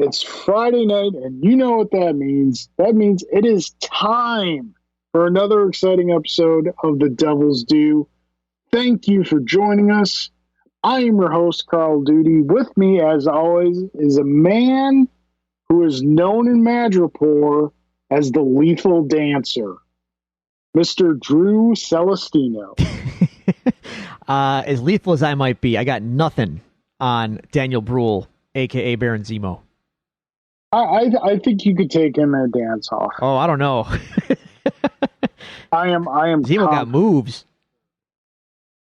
It's Friday night, and you know what that means. That means it is time for another exciting episode of The Devil's Due. Thank you for joining us. I am your host, Carl Duty. With me, as always, is a man who is known in Madripoor as the Lethal Dancer, Mr. Drew Celestino. As lethal as I might be, I got nothing on Daniel Bruhl, a.k.a. Baron Zemo. I think you could take him in a dance off. Oh, I don't know. I am. Zemo got moves.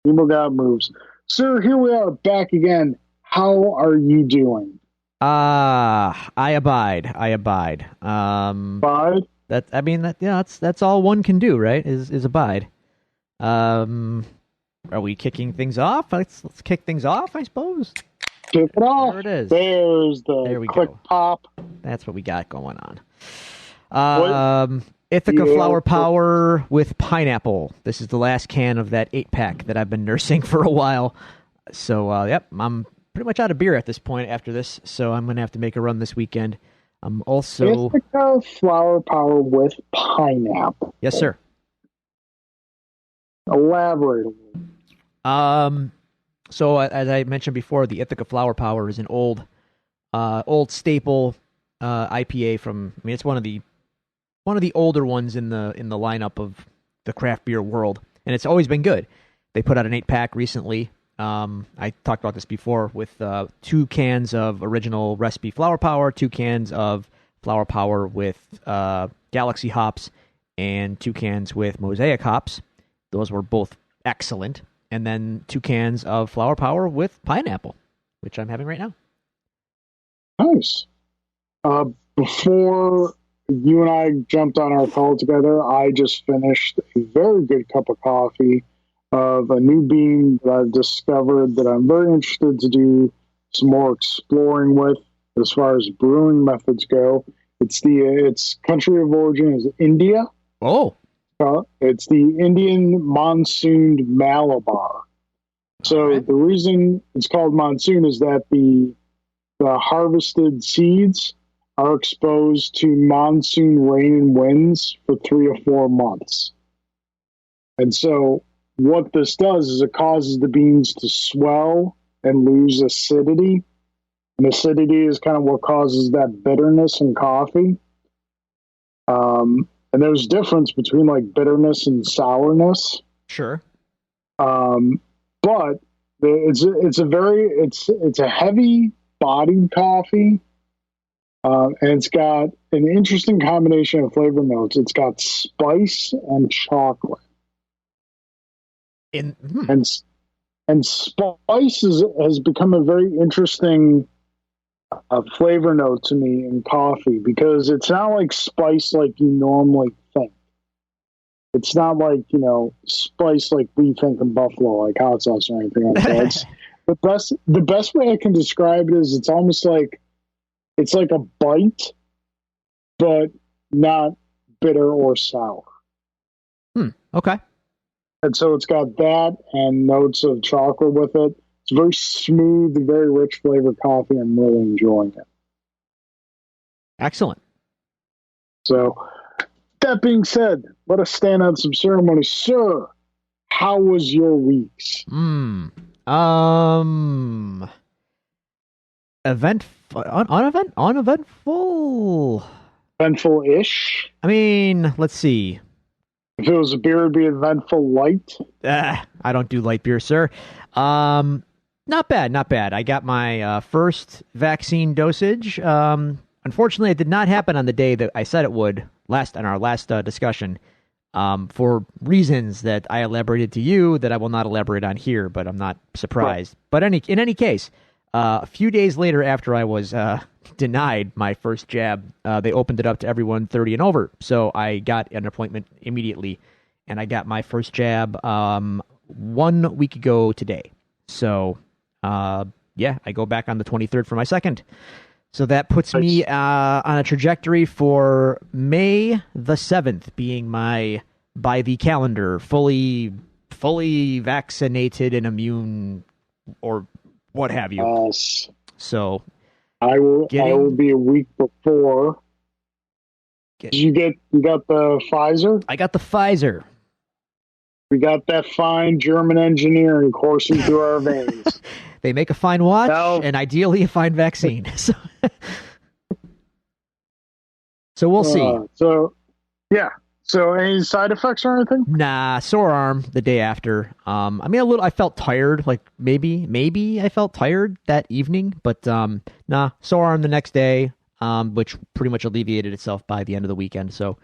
Zemo got moves. Sir, here we are back again. How are you doing? I abide. Abide? That's all one can do, right? Is abide. Are we kicking things off? Let's kick things off, I suppose. Kick it off. There it is. There's the quick go. pop. That's what we got going on. Ithaca Flower Power with pineapple. This is the last can of that 8-pack that I've been nursing for a while. So, I'm pretty much out of beer at this point after this, so I'm going to have to make a run this weekend. I'm also... Ithaca Flower Power with pineapple. Yes, sir. Elaborate. So as I mentioned before, the Ithaca Flower Power is an old staple IPA from. I mean, it's one of the older ones in the lineup of the craft beer world, and it's always been good. They put out an 8-pack recently. I talked about this before with 2 cans of original recipe Flower Power, 2 cans of Flower Power with Galaxy hops, and 2 cans with Mosaic hops. Those were both excellent. And then 2 cans of Flower Power with pineapple, which I'm having right now. Nice. Before you and I jumped on our call together, I just finished a very good cup of coffee of a new bean that I've discovered that I'm very interested to do some more exploring with as far as brewing methods go. Its country of origin is India. Oh. It's the Indian monsooned Malabar. So The reason it's called monsoon is that the harvested seeds are exposed to monsoon rain and winds for 3 or 4 months. And so what this does is it causes the beans to swell and lose acidity. And acidity is kind of what causes that bitterness in coffee. And there's a difference between like bitterness and sourness. Sure. But it's a heavy bodied coffee. And it's got an interesting combination of flavor notes. It's got spice and chocolate. And spice has become a very interesting flavor note to me in coffee because it's not like spice like you normally think. It's not like, spice like we think in Buffalo, like hot sauce or anything like that. The best way I can describe it is it's almost like it's like a bite, but not bitter or sour. Okay. And so it's got that and notes of chocolate with it. It's very smooth, very rich flavored coffee. I'm really enjoying it. Excellent. So, that being said, let us stand on some ceremony. Sir, how was your weeks? Uneventful. Eventful-ish? I mean, let's see. If it was a beer, it'd be eventful light. I don't do light beer, sir. Not bad. I got my first vaccine dosage. Unfortunately, it did not happen on the day that I said it would on our last discussion. For reasons that I elaborated to you that I will not elaborate on here, but I'm not surprised. Right. But in any case, a few days later after I was denied my first jab, they opened it up to everyone 30 and over. So I got an appointment immediately, and I got my first jab 1 week ago today. So, I go back on the 23rd for my second. So that puts me on a trajectory for May the 7th being my, by the calendar, fully vaccinated and immune or what have you. Yes. So I will be a week before. You got the Pfizer? I got the Pfizer. We got that fine German engineering coursing through our veins. They make a fine watch and ideally a fine vaccine. So we'll see. So any side effects or anything? Nah, sore arm the day after. I mean, I felt tired. Like maybe I felt tired that evening, but nah, sore arm the next day, which pretty much alleviated itself by the end of the weekend. So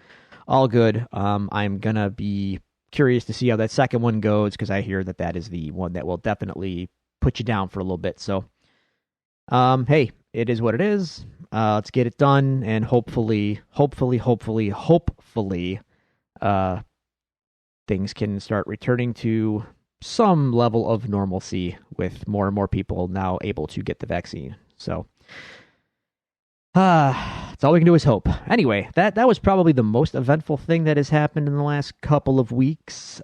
all good. I'm gonna be curious to see how that second one goes because I hear that is the one that will definitely put you down for a little bit. So, hey, it is what it is. Let's get it done, and hopefully, things can start returning to some level of normalcy with more and more people now able to get the vaccine. So, that's all we can do is hope. Anyway, that was probably the most eventful thing that has happened in the last couple of weeks.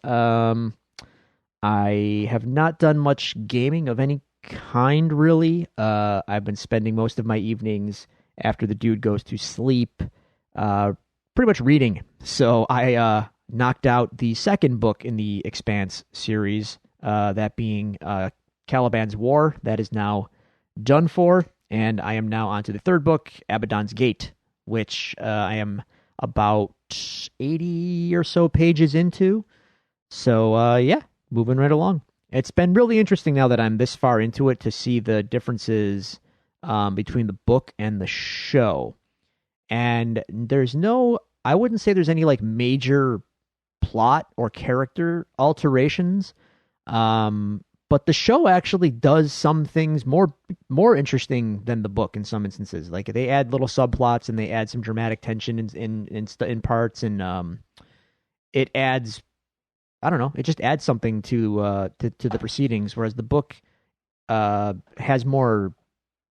I have not done much gaming of any kind, really. I've been spending most of my evenings after the dude goes to sleep, pretty much reading. So I knocked out the second book in the Expanse series, that being Caliban's War. That is now done for. And I am now on to the third book, Abaddon's Gate, which I am about 80 or so pages into. So, yeah, moving right along. It's been really interesting now that I'm this far into it to see the differences between the book and the show. And I wouldn't say there's any like major plot or character alterations. But the show actually does some things more interesting than the book in some instances. Like they add little subplots and they add some dramatic tension in parts, and it adds, I don't know, it just adds something to the proceedings. Whereas the book has more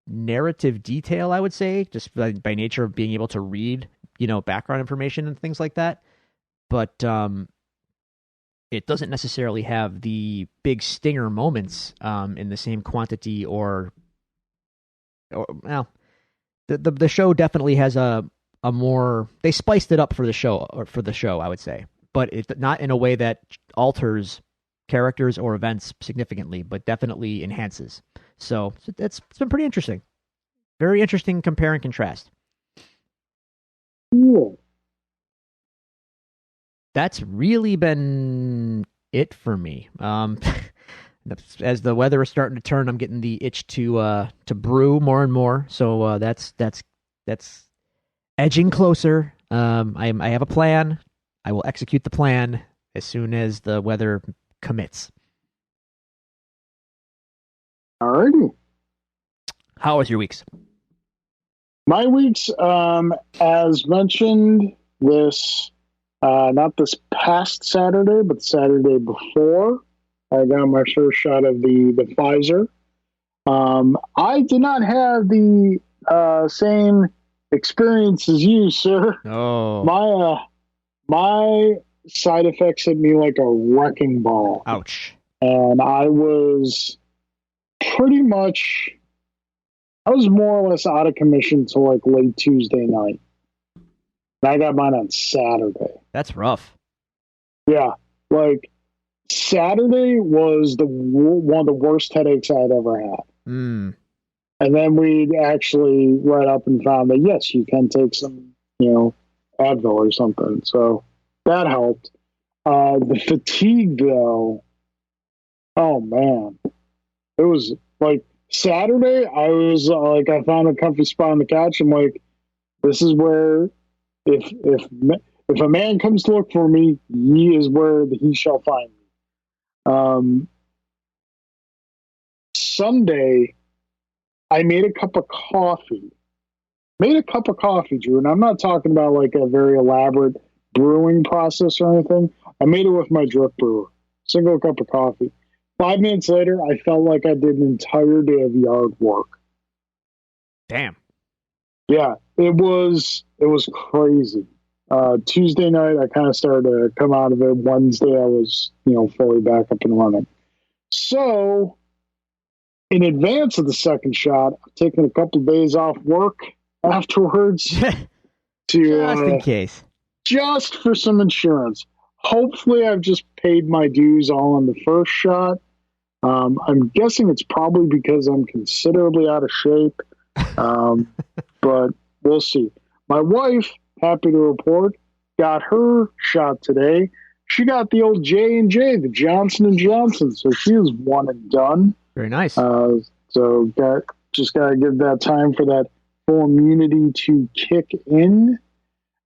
narrative detail, I would say, just by nature of being able to read, background information and things like that. But it doesn't necessarily have the big stinger moments in the same quantity, or well, the show definitely has a more, they spiced it up for the show, I would say, but it's not in a way that alters characters or events significantly, but definitely enhances. So it's been pretty interesting, very interesting compare and contrast. Cool. That's really been it for me. As the weather is starting to turn, I'm getting the itch to brew more and more. So that's edging closer. I have a plan. I will execute the plan as soon as the weather commits. Alrighty. How was your weeks? My weeks, as mentioned, not this past Saturday, but Saturday before, I got my first shot of the Pfizer. I did not have the same experience as you, sir. Oh, my side effects hit me like a wrecking ball. Ouch! And I was more or less out of commission till like late Tuesday night. And I got mine on Saturday. That's rough. Yeah, like Saturday was one of the worst headaches I'd ever had. Mm. And then we actually read up and found that yes, you can take some, Advil or something. So that helped. The fatigue, though, oh man, it was like Saturday. I was like, I found a comfy spot on the couch. I'm like, this is where, if a man comes to look for me, he is where he shall find me. Sunday, I made a cup of coffee. Drew, and I'm not talking about like a very elaborate brewing process or anything. I made it with my drip brewer. Single cup of coffee. 5 minutes later, I felt like I did an entire day of yard work. Damn. Yeah, it was crazy. Tuesday night, I kind of started to come out of it. Wednesday, I was, fully back up and running. So in advance of the second shot, I'm taking a couple of days off work afterwards Just in to case. just for some insurance. Hopefully, I've just paid my dues all on the first shot. I'm guessing it's probably because I'm considerably out of shape, but we'll see. My wife, happy to report, got her shot today. She got the old J&J, the Johnson and Johnson, so she was one and done. Very nice. So just got to give that time for that full immunity to kick in.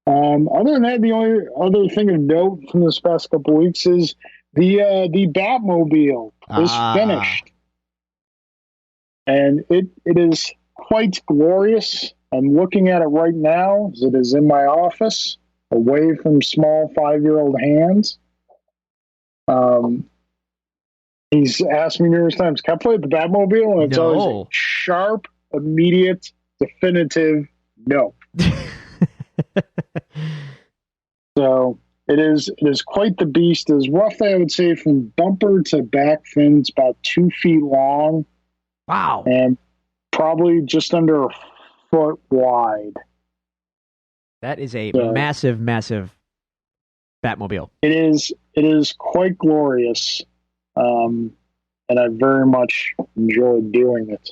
Other than that, the only other thing of note from this past couple of weeks is the Batmobile is finished, and it is quite glorious. I'm looking at it right now as it is in my office, away from small 5-year-old hands. He's asked me numerous times, "Can I play with the Batmobile?" And it's always a sharp, immediate, definitive no. So it is quite the beast. It is roughly, I would say, from bumper to back fin, it's about 2 feet long. Wow. And probably just under a foot wide. That is a massive, massive Batmobile. It is quite glorious. And I very much enjoyed doing it.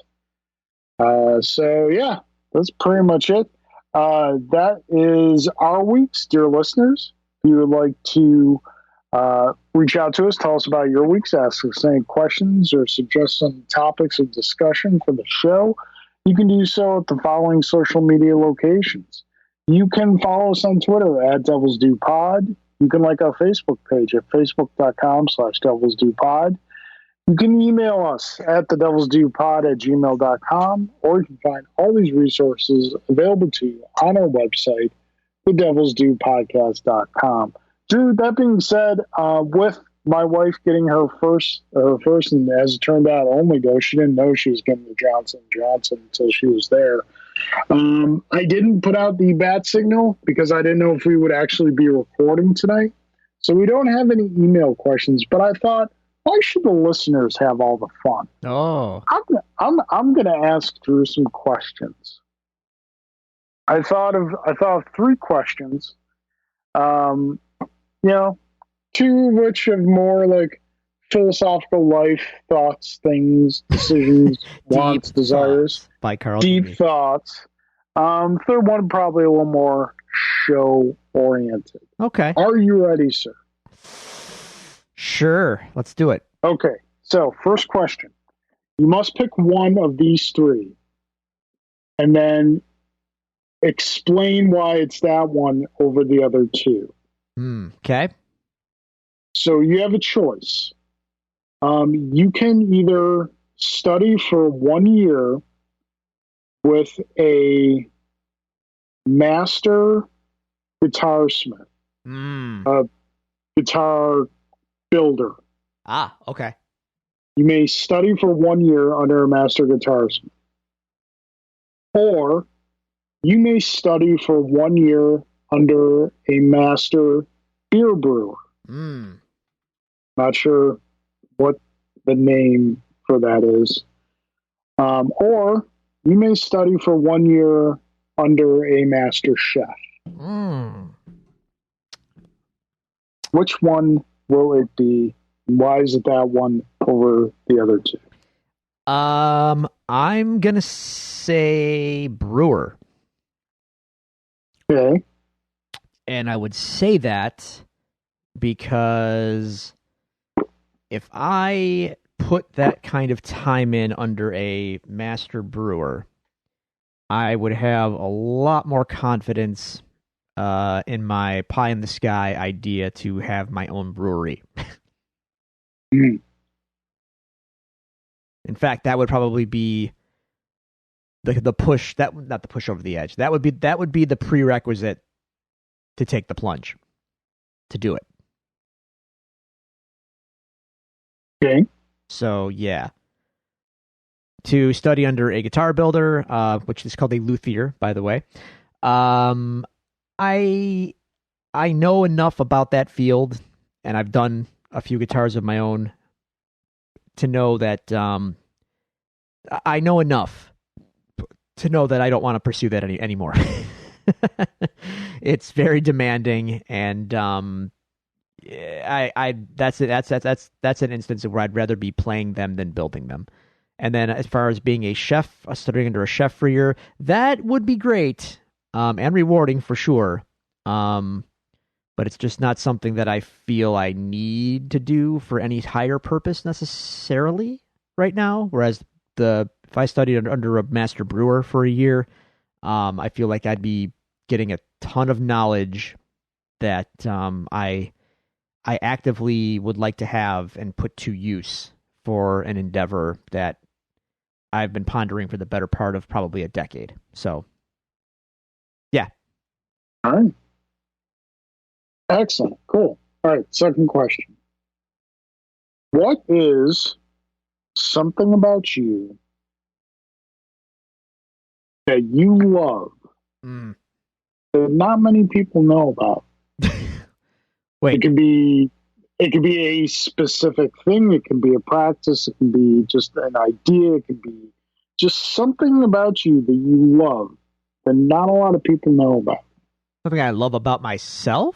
So yeah, that's pretty much it. That is our weeks, dear listeners. If you would like to reach out to us, tell us about your weeks, ask us any questions, or suggest some topics of discussion for the show, you can do so at the following social media locations. You can follow us on Twitter at Devils Do Pod. You can like our Facebook page at facebook.com/Devils Do Pod. You can email us at thedevilsdopod@gmail.com, or you can find all these resources available to you on our website, thedevilsdopodcast.com. Drew, that being said, with my wife getting her first, and as it turned out, only dose, she didn't know she was getting the Johnson & Johnson until she was there. I didn't put out the bat signal because I didn't know if we would actually be recording tonight. So we don't have any email questions, but I thought, why should the listeners have all the fun? Oh, I'm going to ask Drew some questions. I thought of 3 questions. You know, 2 of which have more like philosophical life thoughts, things, decisions, wants, desires. By Carl. Deep thoughts. Third one probably a little more show oriented. Okay. Are you ready, sir? Sure. Let's do it. Okay. So, first question. You must pick one of these 3 and then explain why it's that one over the other 2. Okay. So, you have a choice. You can either study for 1 year with a master guitarsmith, a guitar builder. Okay. You may study for 1 year under a master guitarsmith. Or you may study for 1 year under a master beer brewer. Not sure what the name for that is. Or you may study for 1 year under a master chef. Which one will it be? Why is it that one over the other 2? I'm gonna say brewer. Okay. And I would say that because if I put that kind of time in under a master brewer, I would have a lot more confidence in my pie in the sky idea to have my own brewery. In fact, that would probably be the push, that not the push over the edge. That would be the prerequisite to take the plunge, to do it. Okay. So yeah, to study under a guitar builder, which is called a luthier, by the way. I know enough about that field, and I've done a few guitars of my own to know that I know enough to know that I don't want to pursue that anymore. It's very demanding, and that's an instance where I'd rather be playing them than building them. And then as far as being a chef, studying under a chef for a year, that would be great, and rewarding for sure. But it's just not something that I feel I need to do for any higher purpose necessarily right now. Whereas if I studied under a master brewer for a year, I feel like I'd be getting a ton of knowledge that I actively would like to have and put to use for an endeavor that I've been pondering for the better part of probably a decade. So, yeah. All right. Excellent. Cool. All right. Second question. What is something about you that you love that not many people know about? Wait. It could be a specific thing. It can be a practice. It can be just an idea. It could be just something about you that you love that not a lot of people know about. Something I love about myself,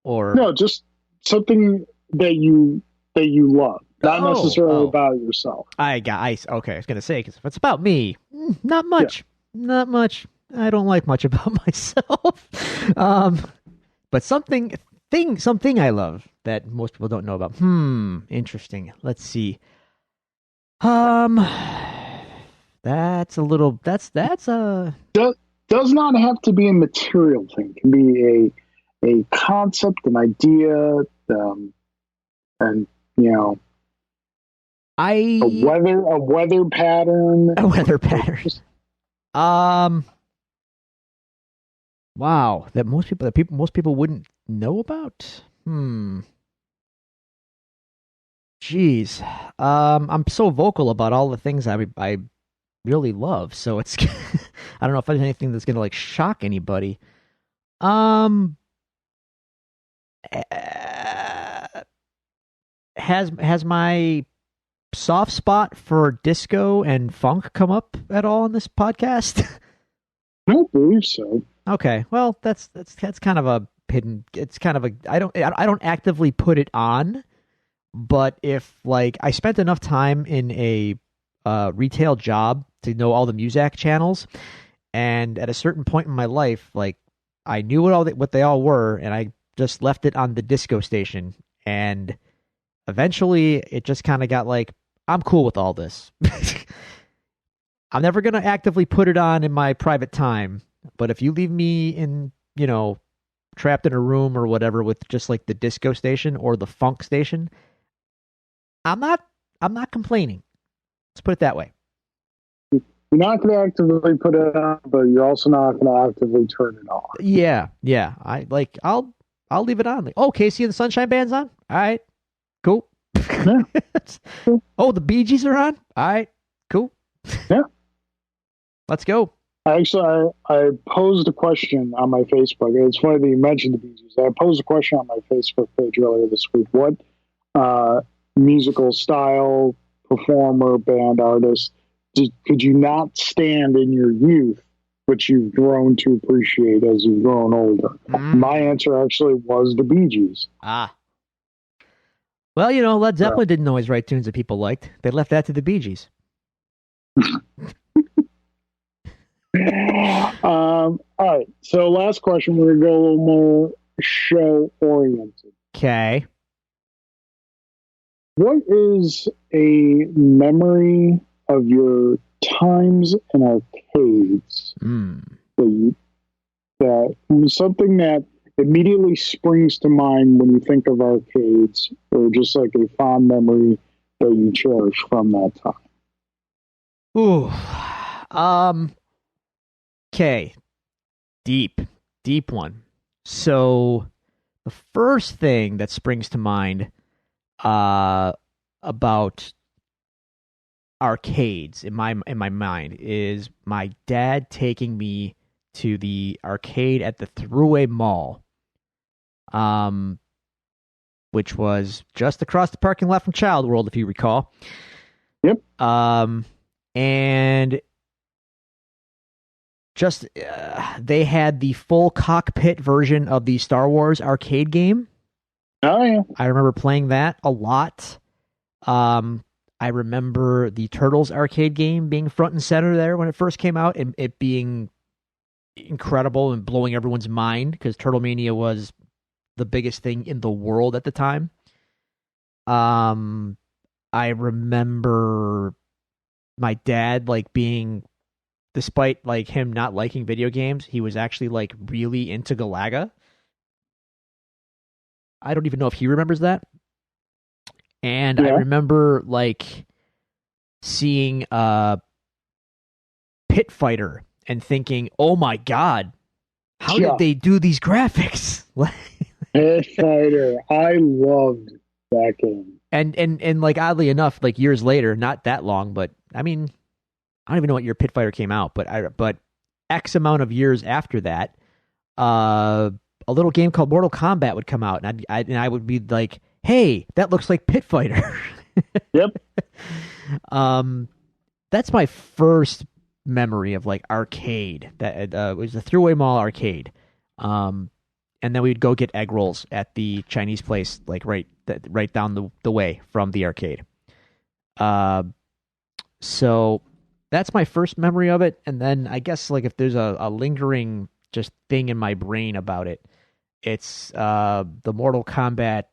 or no, just something that you love, not necessarily about yourself. Okay, I was gonna say, because if it's about me, not much. Not much. I don't like much about myself. But something I love that most people don't know about. Interesting. Let's see. That's a does not have to be a material thing. It can be a concept, an idea, and a weather pattern. A weather pattern. Wow, that most people wouldn't know about. Jeez. I'm so vocal about all the things I really love, so it's I don't know if there's anything that's gonna like shock anybody. Has my soft spot for disco and funk come up at all in this podcast? I don't believe so. Okay, well, that's kind of a hidden. It's kind of a I don't actively put it on, but if like I spent enough time in a retail job to know all the Muzak channels, and at a certain point in my life, like I knew what they all were, and I just left it on the disco station, and eventually it just kind of got like, I'm cool with all this. I'm never going to actively put it on in my private time, but if you leave me in, trapped in a room or whatever with just like the disco station or the funk station, I'm not complaining. Let's put it that way. You're not going to actively put it on, but you're also not going to actively turn it on. Yeah. I'll leave it on. Like, oh, Casey and the Sunshine Band's on. All right, cool. Yeah. Oh, the Bee Gees are on. All right, cool. Yeah. Let's go. Actually, I posed a question on my Facebook. It's funny that you mentioned the Bee Gees. I posed a question on my Facebook page earlier this week. What musical style, performer, band, artist could you not stand in your youth, which you've grown to appreciate as you've grown older? My answer actually was the Bee Gees. Well, Led Zeppelin didn't always write tunes that people liked. They left that to the Bee Gees. All right. So last question. We're going to go a little more show oriented. Okay. What is a memory of your times in arcades that something that immediately springs to mind when you think of arcades, or just like a fond memory that you cherish from that time? Ooh. Okay. Deep one. So the first thing that springs to mind about arcades in my mind is my dad taking me to the arcade at the Thruway Mall, which was just across the parking lot from Child World, if you recall. Yep. and just they had the full cockpit version of the Star Wars arcade game. Oh yeah, I remember playing that a lot. I remember the Turtles arcade game being front and center there when it first came out, and it being incredible and blowing everyone's mind because Turtle Mania was the biggest thing in the world at the time. I remember my dad like being, despite like him not liking video games, he was actually like really into Galaga. I don't even know if he remembers that. And I remember like seeing Pit Fighter and thinking, "Oh my god, how did they do these graphics?" Pit Fighter, I loved that game. And like oddly enough, like years later, not that long, but I mean, I don't even know what year Pit Fighter came out, but X amount of years after that, a little game called Mortal Kombat would come out, and I would be like, "Hey, that looks like Pit Fighter." Yep. That's my first memory of like arcade. That was the Thruway Mall arcade. And then we'd go get egg rolls at the Chinese place, like right down the way from the arcade. So that's my first memory of it. And then I guess like if there's a lingering just thing in my brain about it, it's the Mortal Kombat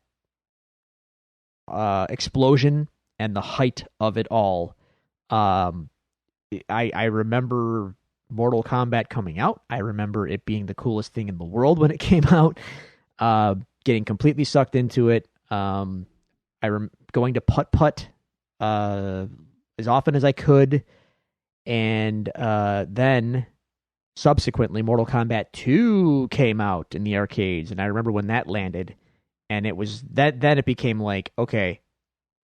explosion and the height of it all. I remember Mortal Kombat coming out. I remember it being the coolest thing in the world when it came out. Getting completely sucked into it. Going to putt-putt as often as I could. And then subsequently Mortal Kombat 2 came out in the arcades, and I remember when that landed, and it was that then it became like, okay,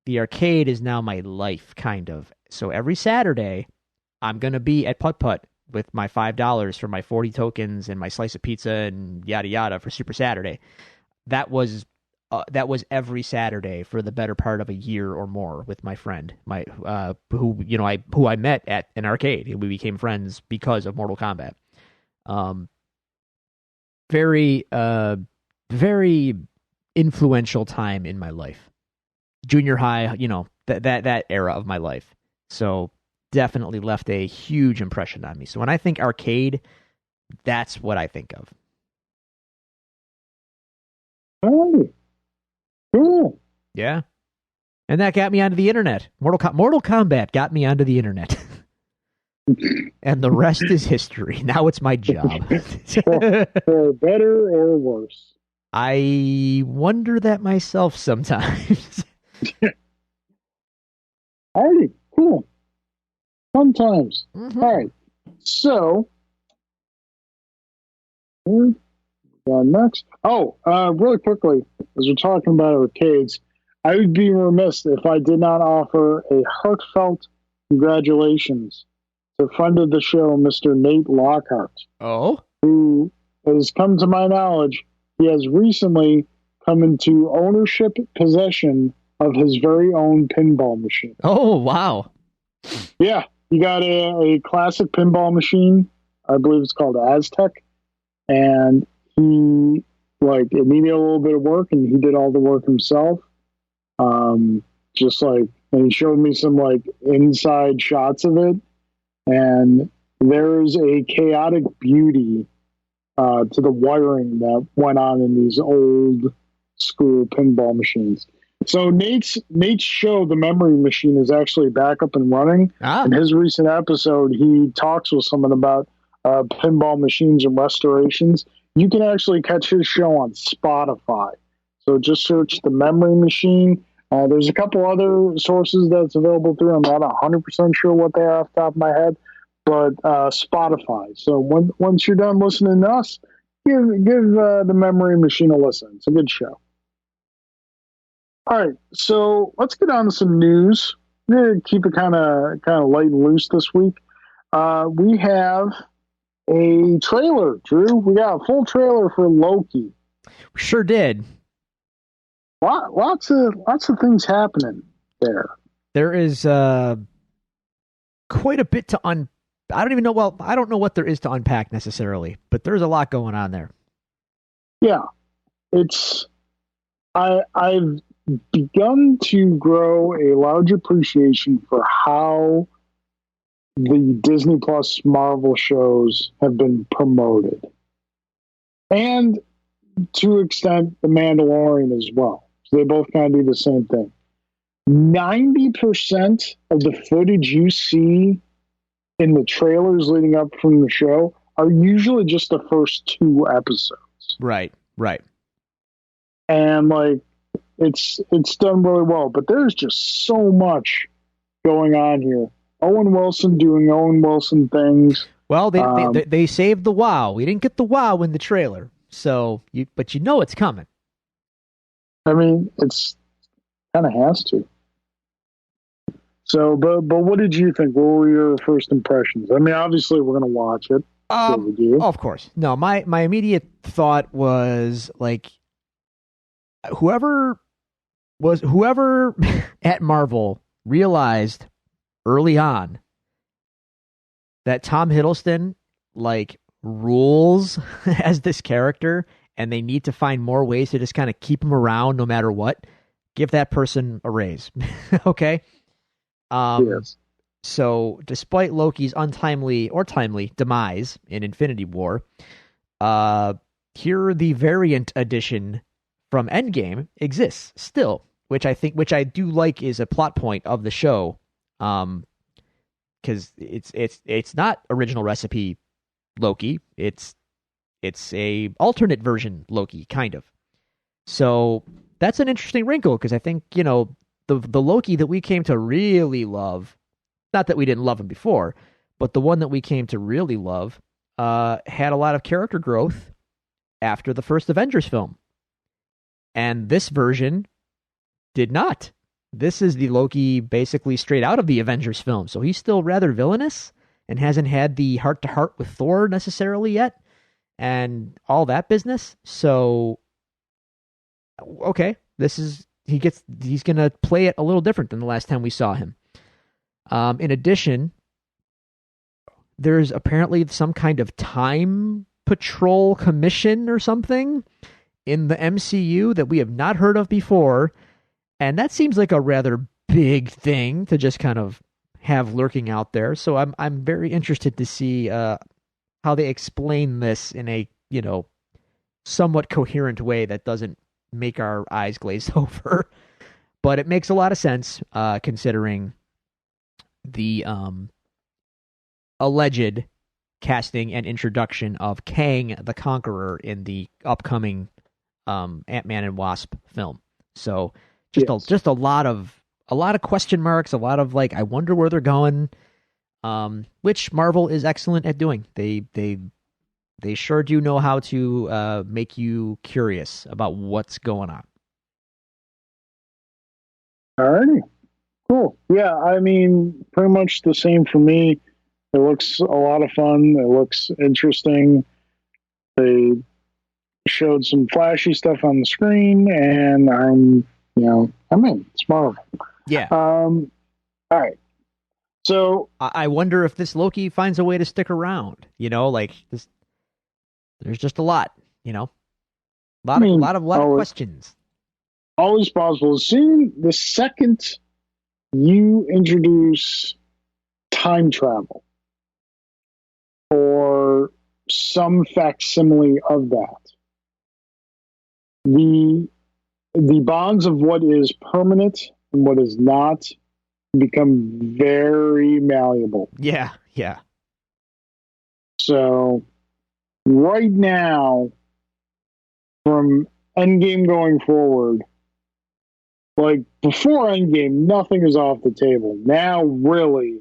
the arcade is now my life, kind of. So every Saturday I'm going to be at putt-putt with my $5 for my 40 tokens and my slice of pizza and yada yada for Super Saturday. That was every Saturday for the better part of a year or more with my friend, who I met at an arcade. We became friends because of Mortal Kombat. Very very influential time in my life. Junior high, that era of my life. So definitely left a huge impression on me. So when I think arcade, that's what I think of. Oh, cool. Yeah. And that got me onto the internet. Mortal Kombat got me onto the internet. And the rest is history. Now it's my job. for better or worse. I wonder that myself sometimes. Alrighty, cool. Fun times. Mm-hmm. All right. So, next. Oh, really quickly, as we're talking about arcades, I would be remiss if I did not offer a heartfelt congratulations to friend of the show, Mr. Nate Lockhart. Oh? Who has come to my knowledge, he has recently come into ownership possession of his very own pinball machine. Oh, wow. Yeah, he got a classic pinball machine. I believe it's called Aztec. And he, it needed a little bit of work, and he did all the work himself. And he showed me some, inside shots of it. And there's a chaotic beauty to the wiring that went on in these old school pinball machines. So Nate's show, The Memory Machine, is actually back up and running. In his recent episode, he talks with someone about pinball machines and restorations. You can actually catch his show on Spotify. So just search The Memory Machine. There's a couple other sources that's available through. I'm not 100% sure what they are off the top of my head, but Spotify. So once you're done listening to us, give The Memory Machine a listen. It's a good show. All right, so let's get on to some news. We're going to keep it kind of light and loose this week. We have a trailer, Drew. We got a full trailer for Loki. We sure did. Lots of things happening there. There is quite a bit to I don't even know. Well, I don't know what there is to unpack necessarily, but there's a lot going on there. Yeah, it's I've begun to grow a large appreciation for how the Disney Plus Marvel shows have been promoted, and to an extent, The Mandalorian as well. So they both kind of do the same thing. 90% of the footage you see in the trailers leading up from the show are usually just the first 2 episodes. Right. And like it's done really well, but there's just so much going on here. Owen Wilson doing Owen Wilson things. Well, they saved the wow. We didn't get the wow in the trailer, but you know it's coming. I mean, it's kind of has to. So, but what did you think? What were your first impressions? I mean, obviously we're going to watch it. Of course. No, my immediate thought was like, whoever at Marvel realized early on that Tom Hiddleston like rules as this character, and they need to find more ways to just kind of keep him around no matter what. Give that person a raise. Okay. Yes. So, despite Loki's untimely or timely demise in Infinity War, here the variant edition from Endgame exists still, which I do like is a plot point of the show, because it's not original recipe Loki, it's a alternate version Loki kind of. So that's an interesting wrinkle, because I think the Loki that we came to really love. Not that we didn't love him before, but the one that we came to really love had a lot of character growth after the first Avengers film. And this version did not. This is the Loki basically straight out of the Avengers film. So he's still rather villainous and hasn't had the heart-to-heart with Thor necessarily yet and all that business. So, okay, he's going to play it a little different than the last time we saw him. In addition, there's apparently some kind of time patrol commission or something in the MCU that we have not heard of before, and that seems like a rather big thing to just kind of have lurking out there. So I'm very interested to see how they explain this in a somewhat coherent way that doesn't make our eyes glaze over. But it makes a lot of sense considering the alleged casting and introduction of Kang the Conqueror in the upcoming Ant-Man and Wasp film. So just a lot of question marks, a lot of like, I wonder where they're going, which Marvel is excellent at doing. They sure do know how to make you curious about what's going on. Alrighty. Cool. Yeah, I mean, pretty much the same for me. It looks a lot of fun. It looks interesting. They showed some flashy stuff on the screen, and I'm in. It's Marvel. Yeah. All right. So I wonder if this Loki finds a way to stick around. Like this. There's just a lot. A lot of questions. Always possible. Soon, the second you introduce time travel or some facsimile of that, the bonds of what is permanent and what is not become very malleable. Yeah. So right now, from Endgame going forward, like before Endgame, nothing is off the table. Now, really,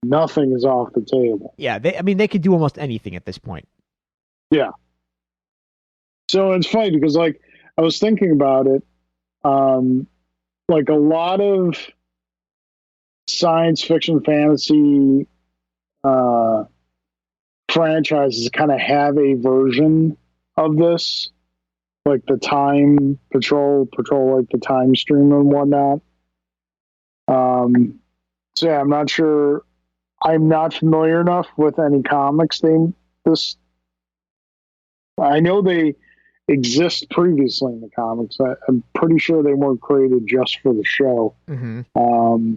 nothing is off the table. Yeah, they could do almost anything at this point. Yeah. So it's funny because, like, I was thinking about it. Like a lot of science fiction, fantasy franchises kind of have a version of this. Like the time patrol like the time stream and whatnot. So yeah, I'm not sure I'm not familiar enough with any comics. I know they exist previously in the comics. I'm pretty sure they weren't created just for the show. Mm-hmm.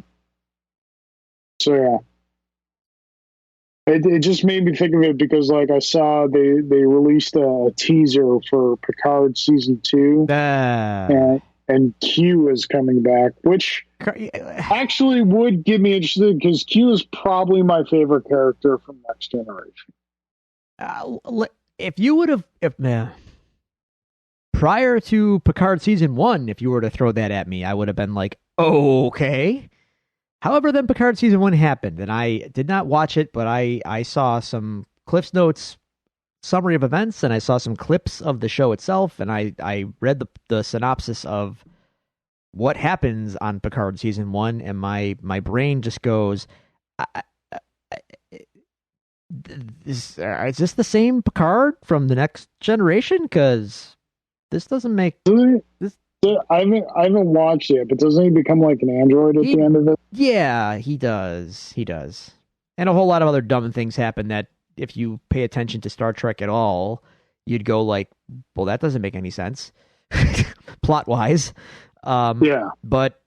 So yeah. It just made me think of it because, like, I saw they released a teaser for Picard season 2, and Q is coming back, which actually would get me interested because Q is probably my favorite character from Next Generation. If you would have, prior to Picard season 1, if you were to throw that at me, I would have been like, oh, okay. However, then Picard season 1 happened, and I did not watch it, but I saw some Cliff's Notes summary of events, and I saw some clips of the show itself, and I read the synopsis of what happens on Picard season 1, and my brain just goes, is this the same Picard from the Next Generation? Because this doesn't make this. I haven't watched it, but doesn't he become like an android at the end of it? Yeah, he does. He does. And a whole lot of other dumb things happen that if you pay attention to Star Trek at all, you'd go like, well, that doesn't make any sense plot-wise. Yeah. But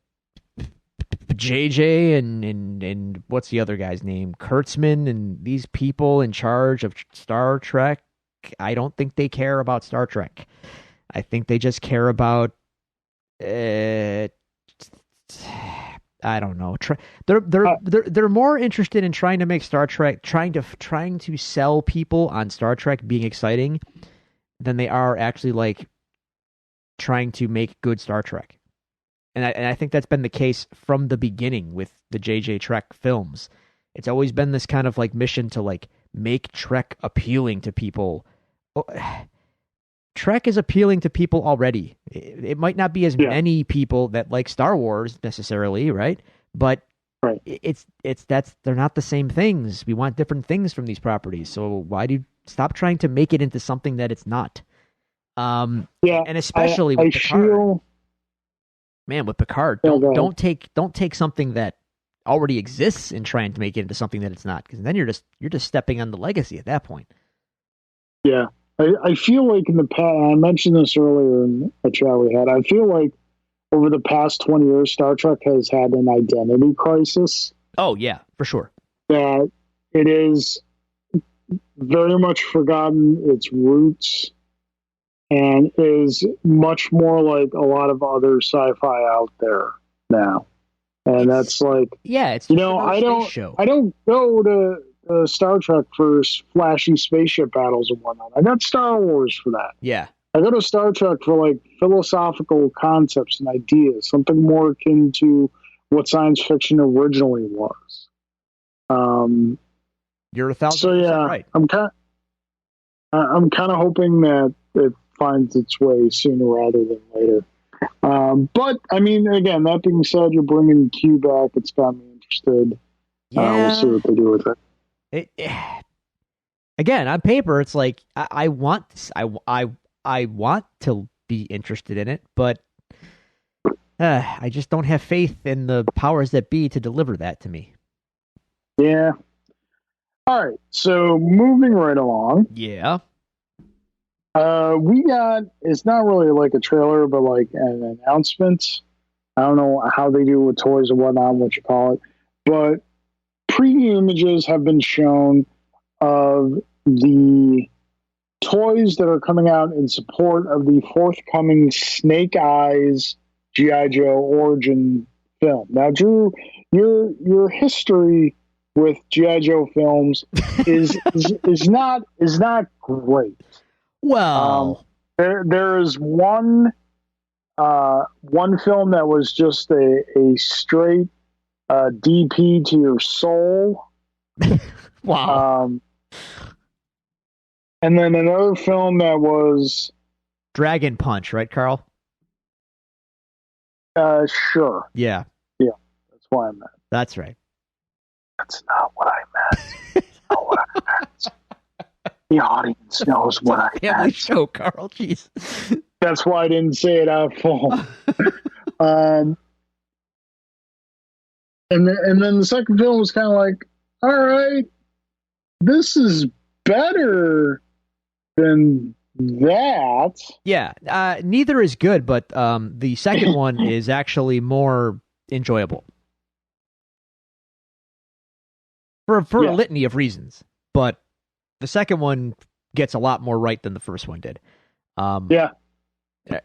JJ and what's the other guy's name? Kurtzman and these people in charge of Star Trek, I don't think they care about Star Trek. I think they just care about I don't know. They're more interested in trying to make Star Trek, trying to sell people on Star Trek being exciting, than they are actually like trying to make good Star Trek. And I think that's been the case from the beginning with the JJ Trek films. It's always been this kind of like mission to like make Trek appealing to people. Trek is appealing to people already. It might not be as many people that like Star Wars necessarily, right? But they're not the same things. We want different things from these properties. So why do you stop trying to make it into something that it's not? And especially with Picard. Man, with Picard, don't take something that already exists and trying to make it into something that it's not, because then you're just stepping on the legacy at that point. Yeah. I feel like in the past, I mentioned this earlier in a chat we had, I feel like over the past 20 years, Star Trek has had an identity crisis. Oh, yeah, for sure. That it is very much forgotten its roots and is much more like a lot of other sci-fi out there now. And that's like, it's I don't go to Star Trek for flashy spaceship battles and whatnot. I got Star Wars for that. Yeah. I go to Star Trek for like philosophical concepts and ideas, something more akin to what science fiction originally was. You're 1,000% right. I'm kind of hoping that it finds its way sooner rather than later. But I mean, again, that being said, you're bringing Q back. It's got me interested. We'll see what they do with it. Again, on paper, it's like I want to be interested in it, but I just don't have faith in the powers that be to deliver that to me. Yeah. All right. So moving right along. Yeah. We got, it's not really like a trailer, but like an announcement. I don't know how they do with toys and whatnot, what you call it, but preview images have been shown of the toys that are coming out in support of the forthcoming Snake Eyes G.I. Joe origin film. Now, Drew, your history with G.I. Joe films is not great. Well, there is one film that was just a straight DP to your soul. Wow. And then another film that was Dragon Punch, right, Carl? Sure. Yeah. Yeah. That's what I meant. That's right. That's not what I meant. That's not what I meant. The audience knows what I meant. Show, Carl. Jeez. That's why I didn't say it out full. And then the second film was kind of like, all right, this is better than that. Yeah, neither is good, but the second one is actually more enjoyable for a Yeah. litany of reasons. But the second one gets a lot more right than the first one did. Yeah.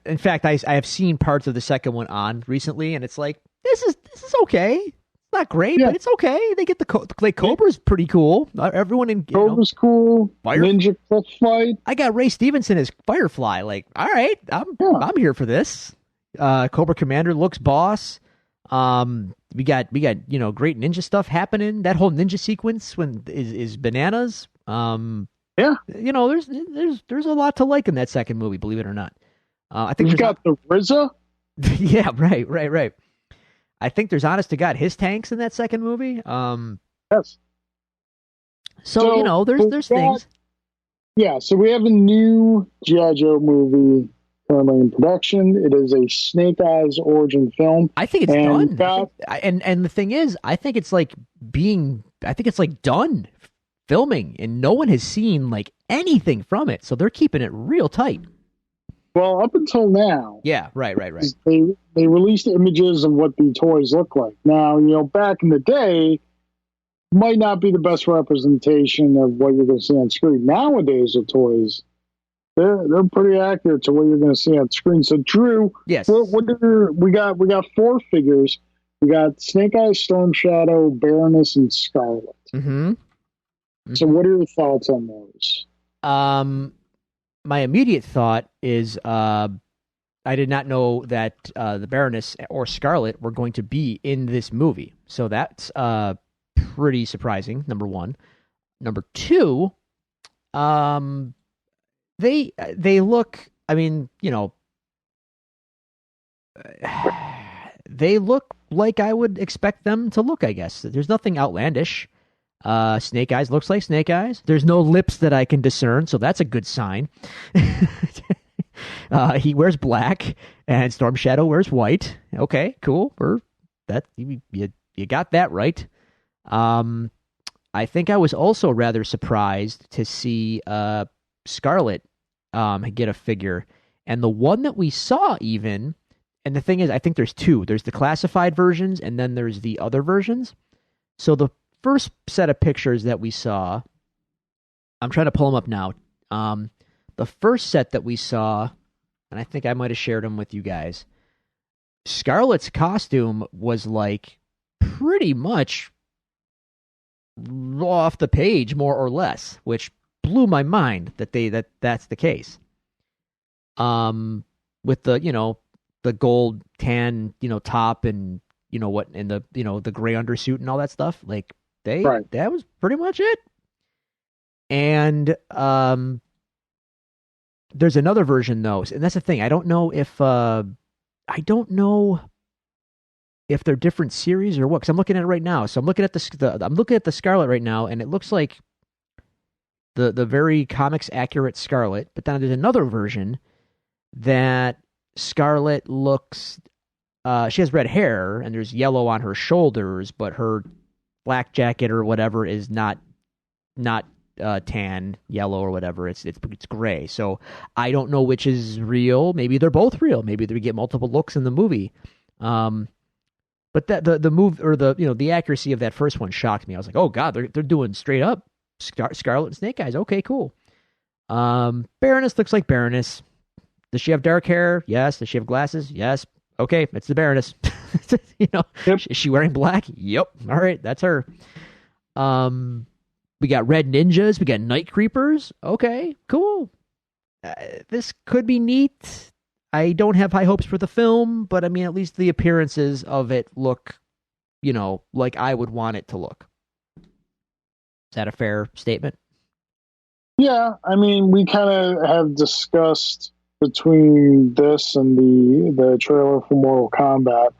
In fact, I have seen parts of the second one on recently, and it's like this is okay. It's not great, Yeah. but it's okay. They get the Cobra's pretty cool. Everyone in Cobra's cool. Ninja cliff fight. I got Ray Stevenson as Firefly. Like, all right, I'm here for this. Cobra Commander looks boss. We got great ninja stuff happening. That whole ninja sequence is bananas. Yeah. There's a lot to like in that second movie, believe it or not. I think you got the RZA. Yeah, right. I think there's honest to God his tanks in that second movie. Yes. So there's things. Yeah, so we have a new G.I. Joe movie currently in production. It is a Snake Eyes origin film. I think it's done. And the thing is, I think it's like done filming, and no one has seen like anything from it. So they're keeping it real tight. Well, up until now. Yeah, right. They released images of what the toys look like. Now, back in the day, might not be the best representation of what you're going to see on screen. Nowadays, the toys, they're pretty accurate to what you're going to see on screen. So, Drew, yes, we got 4 figures. We got Snake Eyes, Storm Shadow, Baroness, and Scarlet. Mm-hmm. So, what are your thoughts on those? My immediate thought is I did not know that the Baroness or Scarlet were going to be in this movie. So that's pretty surprising, number one. Number two, they look, I mean, they look like I would expect them to look, I guess. There's nothing outlandish. Snake Eyes looks like Snake Eyes. There's no lips that I can discern, so that's a good sign. He wears black, and Storm Shadow wears white. Okay, cool. You got that right. I think I was also rather surprised to see Scarlet get a figure, and the one that we saw even. And the thing is, I think there's 2. There's the classified versions, and then there's the other versions. So the first set of pictures that we saw, I'm trying to pull them up now. The first set that we saw, and I think I might have shared them with you guys, Scarlet's costume was like pretty much off the page, more or less, which blew my mind that's the case. With the gold tan, top and and the gray undersuit and all that stuff, like that was pretty much it. And there's another version though, and that's the thing. I don't know if they're different series or what, because I'm looking at it right now. So I'm looking at the Scarlet right now, and it looks like the very comics accurate Scarlet. But then there's another version that Scarlet looks. She has red hair, and there's yellow on her shoulders, but her black jacket or whatever is not tan, yellow or whatever. It's gray. So I don't know which is real. Maybe they're both real. Maybe they get multiple looks in the movie. But that the move or the accuracy of that first one shocked me. I was like, oh god, they're doing straight up Scarlet and Snake Eyes. Okay, cool. Baroness looks like Baroness. Does she have dark hair? Yes. Does she have glasses? Yes. Okay, it's the Baroness. Yep. Is she wearing black? Yep. All right, that's her. We got red ninjas. We got night creepers. Okay, cool. This could be neat. I don't have high hopes for the film, but I mean, at least the appearances of it look, like I would want it to look. Is that a fair statement? Yeah, I mean, we kind of have discussed between this and the trailer for Mortal Kombat,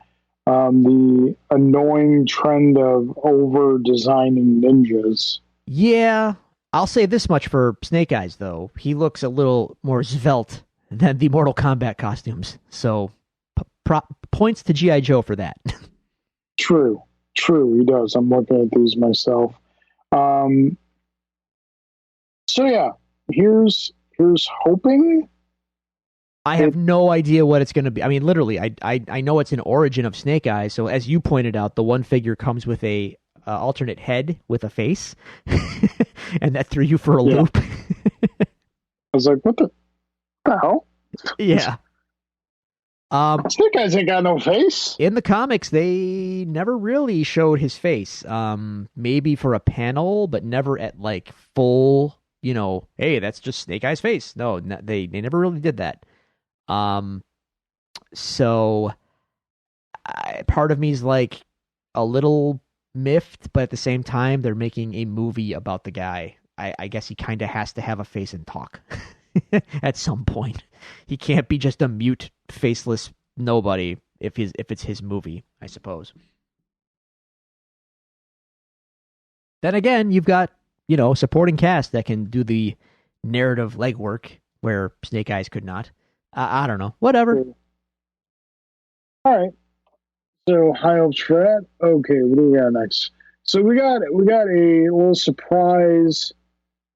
the annoying trend of over designing ninjas. Yeah, I'll say this much for Snake Eyes though. He looks a little more svelte than the Mortal Kombat costumes. So points to G.I. Joe for that. True, he does. I'm looking at these myself. So yeah, here's hoping. I have no idea what it's going to be. I mean, literally, I know it's an origin of Snake Eyes. So as you pointed out, the one figure comes with a alternate head with a face, and that threw you for a loop. I was like, what the hell? Yeah. Snake Eyes ain't got no face. In the comics, they never really showed his face. Maybe for a panel, but never at like full, hey, that's just Snake Eyes' face. No, they never really did that. So part of me is like a little miffed, but at the same time, they're making a movie about the guy. I guess he kind of has to have a face and talk at some point. He can't be just a mute, faceless nobody if it's his movie, I suppose. Then again, you've got, supporting cast that can do the narrative legwork where Snake Eyes could not. I don't know. Whatever. All right. So high hopes for that. Okay, what do we got next? So we got a little surprise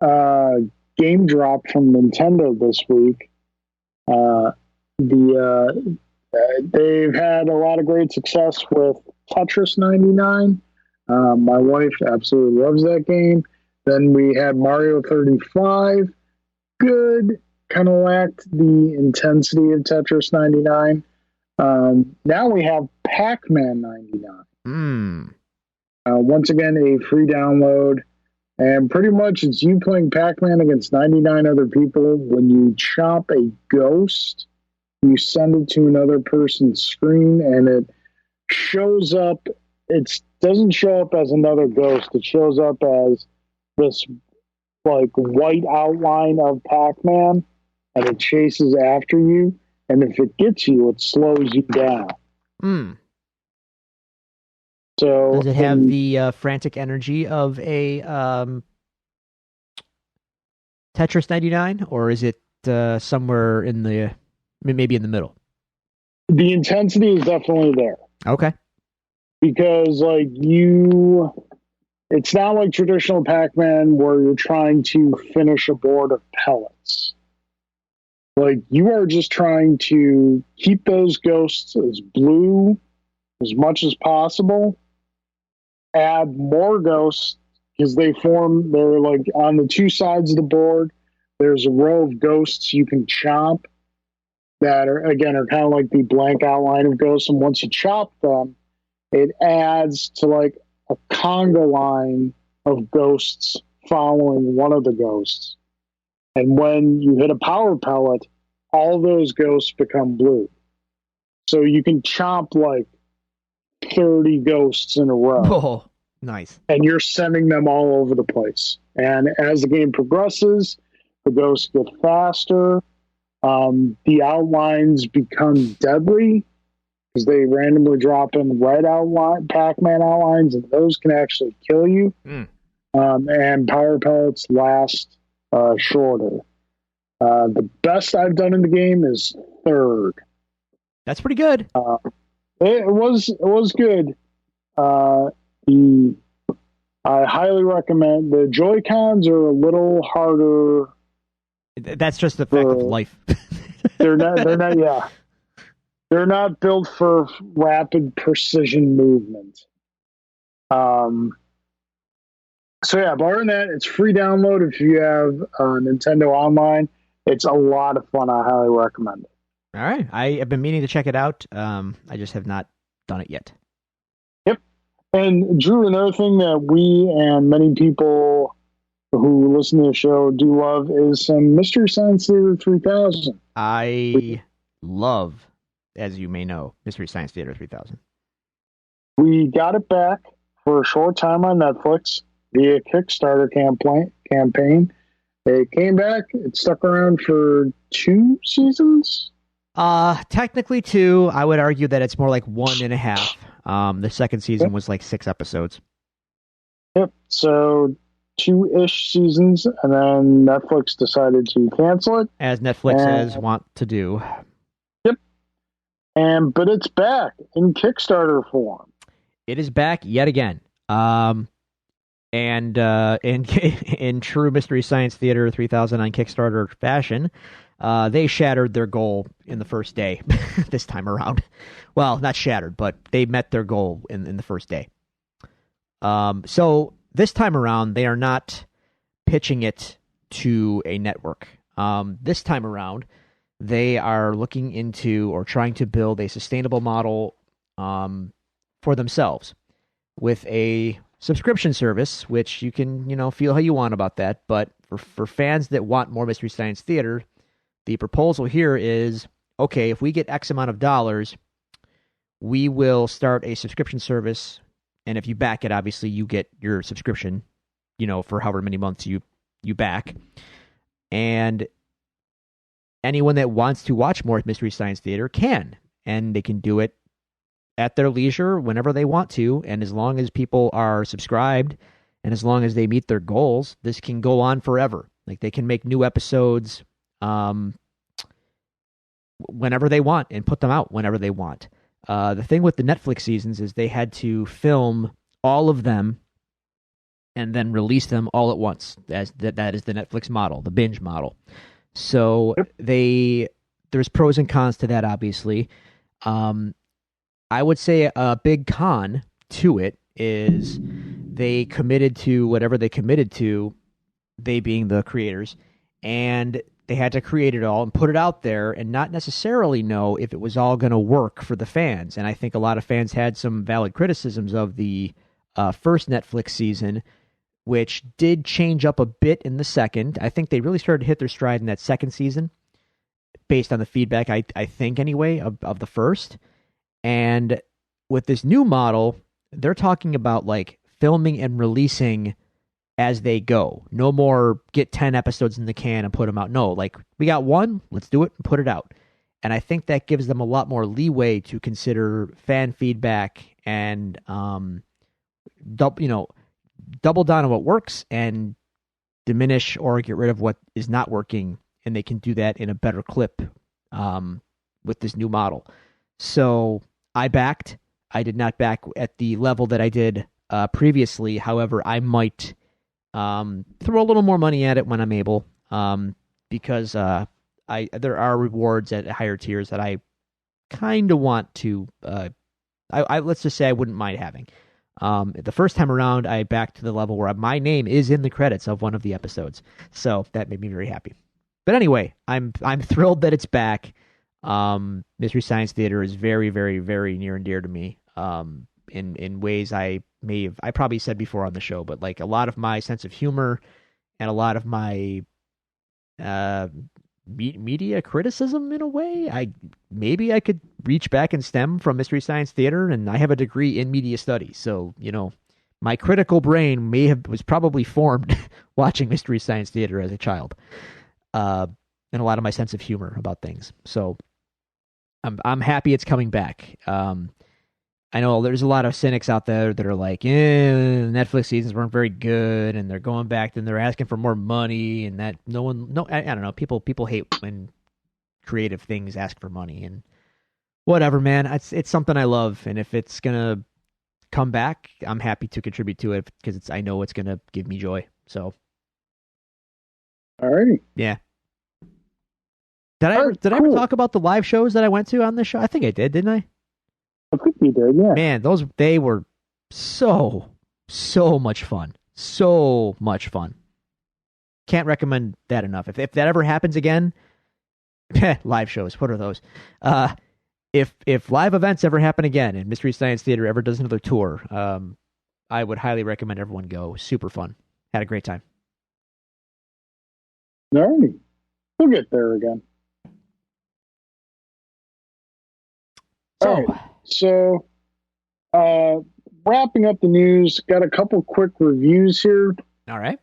game drop from Nintendo this week. They've had a lot of great success with Tetris 99. My wife absolutely loves that game. Then we had Mario 35. Good. Kind of lacked the intensity of Tetris 99. Now we have Pac-Man 99. Once again, a free download. And pretty much it's you playing Pac-Man against 99 other people. When you chop a ghost, you send it to another person's screen, and it shows up. It doesn't show up as another ghost. It shows up as this like white outline of Pac-Man, and it chases after you. And if it gets you, it slows you down. So does it have the frantic energy of a Tetris 99, or is it somewhere in the maybe in the middle? The intensity is definitely there. Okay. Because it's not like traditional Pac-Man where you're trying to finish a board of pellets. Like, you are just trying to keep those ghosts as blue as much as possible, add more ghosts, because they're like on the two sides of the board, there's a row of ghosts you can chop that are kind of like the blank outline of ghosts, and once you chop them, it adds to like a conga line of ghosts following one of the ghosts. And when you hit a power pellet, all those ghosts become blue. So you can chop like 30 ghosts in a row. Oh, nice. And you're sending them all over the place. And as the game progresses, the ghosts get faster. The outlines become deadly because they randomly drop in red Pac-Man outlines, and those can actually kill you. And power pellets last shorter. The best I've done in the game is third. That's pretty good. It was good. I highly recommend. The Joy-Cons are a little harder. That's just the fact of life. They're not. Yeah, they're not built for rapid precision movement. So yeah, but other than that, it's free download if you have Nintendo Online. It's a lot of fun. I highly recommend it. All right. I have been meaning to check it out. I just have not done it yet. Yep. And Drew, another thing that we and many people who listen to the show do love is some Mystery Science Theater 3000. I love, as you may know, Mystery Science Theater 3000. We got it back for a short time on Netflix via Kickstarter campaign. It came back. It stuck around for 2 seasons. Technically 2. I would argue that it's more like 1.5. The second season was like 6 episodes. Yep. So 2-ish seasons, and then Netflix decided to cancel it, as Netflix has want to do. Yep. But it's back in Kickstarter form. It is back yet again. And in true Mystery Science Theater 3000 on Kickstarter fashion, they shattered their goal in the first day this time around. Well, not shattered, but they met their goal in the first day. So this time around, they are not pitching it to a network. This time around, they are looking into or trying to build a sustainable model for themselves with a subscription service, which you can, feel how you want about that. But for fans that want more Mystery Science Theater, the proposal here is, okay, if we get X amount of dollars, we will start a subscription service. And if you back it, obviously you get your subscription, for however many months you back. And anyone that wants to watch more Mystery Science Theater can, and they can do it at their leisure whenever they want to. And as long as people are subscribed and as long as they meet their goals, this can go on forever. Like, they can make new episodes whenever they want and put them out whenever they want. The thing with the Netflix seasons is they had to film all of them and then release them all at once. That is the Netflix model, the binge model. So there's pros and cons to that, obviously. I would say a big con to it is they committed to whatever they committed to, they being the creators, and they had to create it all and put it out there and not necessarily know if it was all going to work for the fans. And I think a lot of fans had some valid criticisms of the first Netflix season, which did change up a bit in the second. I think they really started to hit their stride in that second season, based on the feedback, I think anyway, of the first. And with this new model, they're talking about like filming and releasing as they go. No more get 10 episodes in the can and put them out. No, like, we got one, let's do it and put it out. And I think that gives them a lot more leeway to consider fan feedback and double down on what works and diminish or get rid of what is not working. And they can do that in a better clip with this new model. So I did not back at the level that I did previously. However, I might throw a little more money at it when I'm able, because there are rewards at higher tiers that I kind of want to. I let's just say I wouldn't mind having. The first time around, I backed to the level where my name is in the credits of one of the episodes, so that made me very happy. But anyway, I'm thrilled that it's back. Mystery Science Theater is very, very, very near and dear to me. In ways I probably said before on the show, but like a lot of my sense of humor and a lot of my media criticism, in a way, I could reach back and stem from Mystery Science Theater, and I have a degree in media studies, so my critical brain was probably formed watching Mystery Science Theater as a child, and a lot of my sense of humor about things. So I'm happy it's coming back. I know there's a lot of cynics out there that are like, Netflix seasons weren't very good, and they're going back and they're asking for more money, and that I don't know. People hate when creative things ask for money, and whatever, man. It's something I love, and if it's gonna come back, I'm happy to contribute to it because I know it's gonna give me joy. So, alrighty, yeah. Did I ever talk about the live shows that I went to on this show? I think I did, didn't I? I think you did, yeah. Man, they were so much fun. So much fun. Can't recommend that enough. If that ever happens again, live shows, what are those? If live events ever happen again and Mystery Science Theater ever does another tour, I would highly recommend everyone go. Super fun. Had a great time. All right. We'll get there again. So, wrapping up the news, got a couple quick reviews here. All right.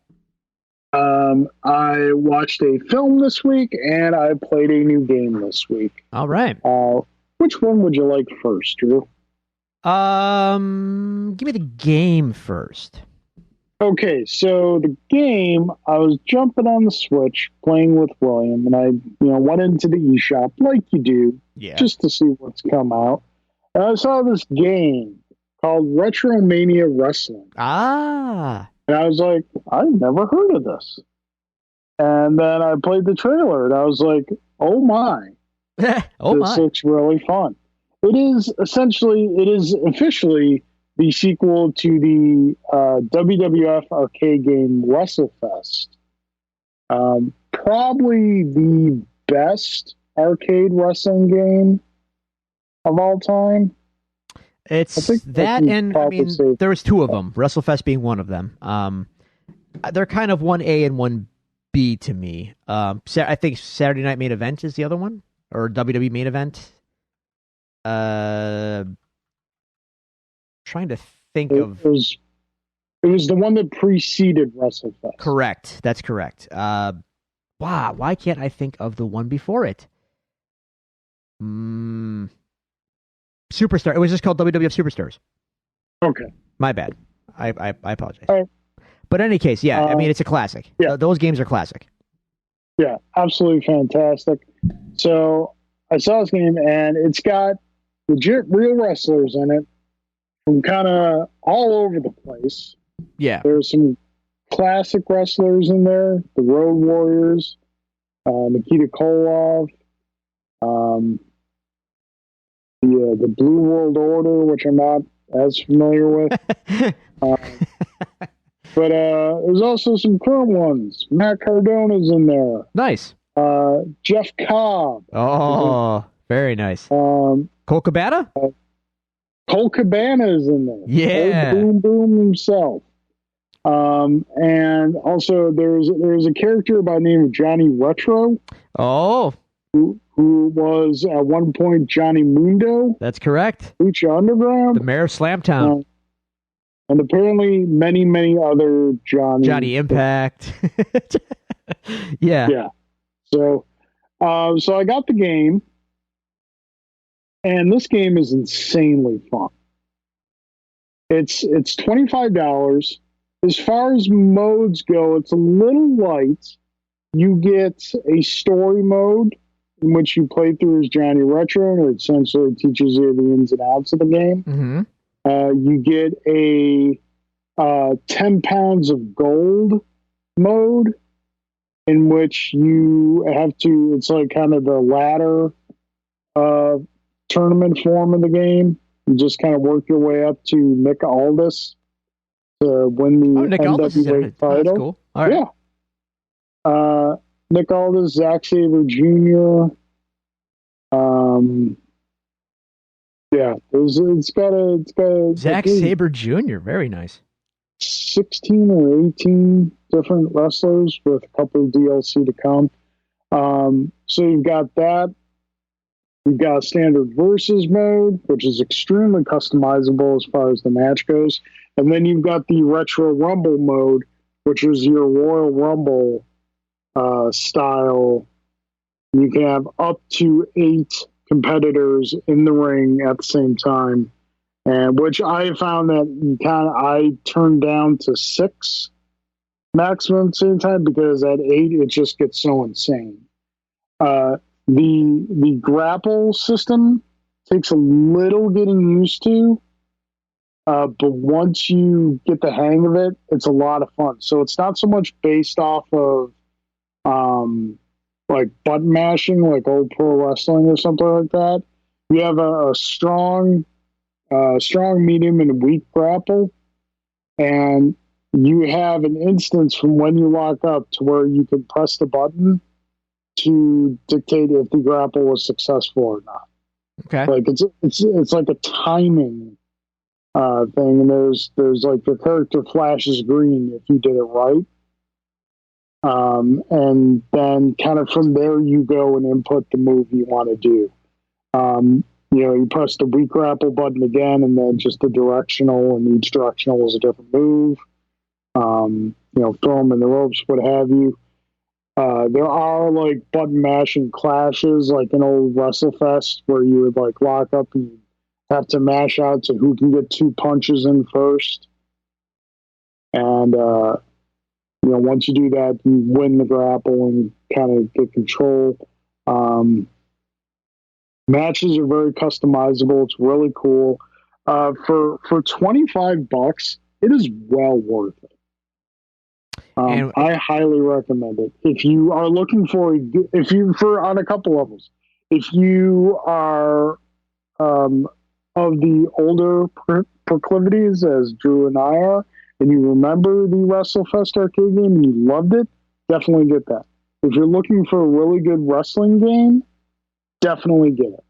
I watched a film this week, and I played a new game this week. All right. Which one would you like first, Drew? Give me the game first. Okay, so the game, I was jumping on the Switch, playing with William, and I went into the eShop like you do, just to see what's come out. And I saw this game called Retromania Wrestling. Ah. And I was like, I've never heard of this. And then I played the trailer and I was like, oh my, Oh this my. looks really fun. It is officially the sequel to the WWF arcade game WrestleFest. Probably the best arcade wrestling game of all time. It's I that, and I mean, say, there was two of them. WrestleFest being one of them. They're kind of 1A and 1B to me. I think Saturday Night Main Event is the other one, or WWE Main Event. Trying to think of. It was the one that preceded WrestleFest. Correct. That's correct. Wow. Why can't I think of the one before it? Superstar. It was just called WWF Superstars. Okay. My bad. I apologize. All right. But in any case, yeah, I mean, it's a classic. Yeah. Those games are classic. Yeah, absolutely fantastic. So I saw this game, and it's got legit real wrestlers in it from kind of all over the place. Yeah. There's some classic wrestlers in there, the Road Warriors, Nikita Koloff, the Blue World Order, which I'm not as familiar with. But there's also some current ones. Matt Cardona's in there. Nice. Jeff Cobb. Oh, very nice. Cole Cabana? Cole Cabana is in there. Yeah. Boom Boom himself. And also there's a character by the name of Johnny Retro. Oh. Who was at one point Johnny Mundo. That's correct. Lucha Underground. The mayor of Slamtown. And apparently many, many other Johnny Impact. Yeah. Yeah. So I got the game, and this game is insanely fun. It's $25. As far as modes go, it's a little light. You get a story mode in which you play through as Johnny Retro, and it essentially teaches you the ins and outs of the game. Mm-hmm. You get a 10 pounds of gold mode in which you have to, it's like kind of the ladder tournament form of the game. You just kind of work your way up to Nick Aldis to win the NWA title. That's cool. All right. Yeah. Nick Aldis, Zack Sabre Jr. Yeah, it's got Zack Sabre Jr. Very nice. 16 or 18 different wrestlers with a couple of DLC to come. So you've got that. You've got standard versus mode, which is extremely customizable as far as the match goes. And then you've got the Retro Rumble mode, which is your Royal Rumble style. You can have up to 8 competitors in the ring at the same time, and which I found that I turned down to 6 maximum at the same time, because at 8 it just gets so insane. The grapple system takes a little getting used to, but once you get the hang of it, it's a lot of fun. So it's not so much based off of like button mashing, like old pro wrestling or something like that. You have a strong, medium, and weak grapple, and you have an instance from when you lock up to where you can press the button to dictate if the grapple was successful or not. Okay, like it's like a timing thing, and there's like the character flashes green if you did it right. And then kind of from there you go and input the move you want to do. You press the weak grapple button again, and then just the directional, and each directional is a different move. Throw them in the ropes, what have you. There are like button mashing clashes, like in old WrestleFest, where you would like lock up and you have to mash out to who can get 2 punches in first. And, once you do that, you win the grapple and kind of get control. Matches are very customizable. It's really cool. For $25, it is well worth it. I highly recommend it. If you are looking for, on a couple levels, if you are of the older proclivities as Drew and I are, and you remember the WrestleFest arcade game and you loved it, definitely get that. If you're looking for a really good wrestling game, definitely get it.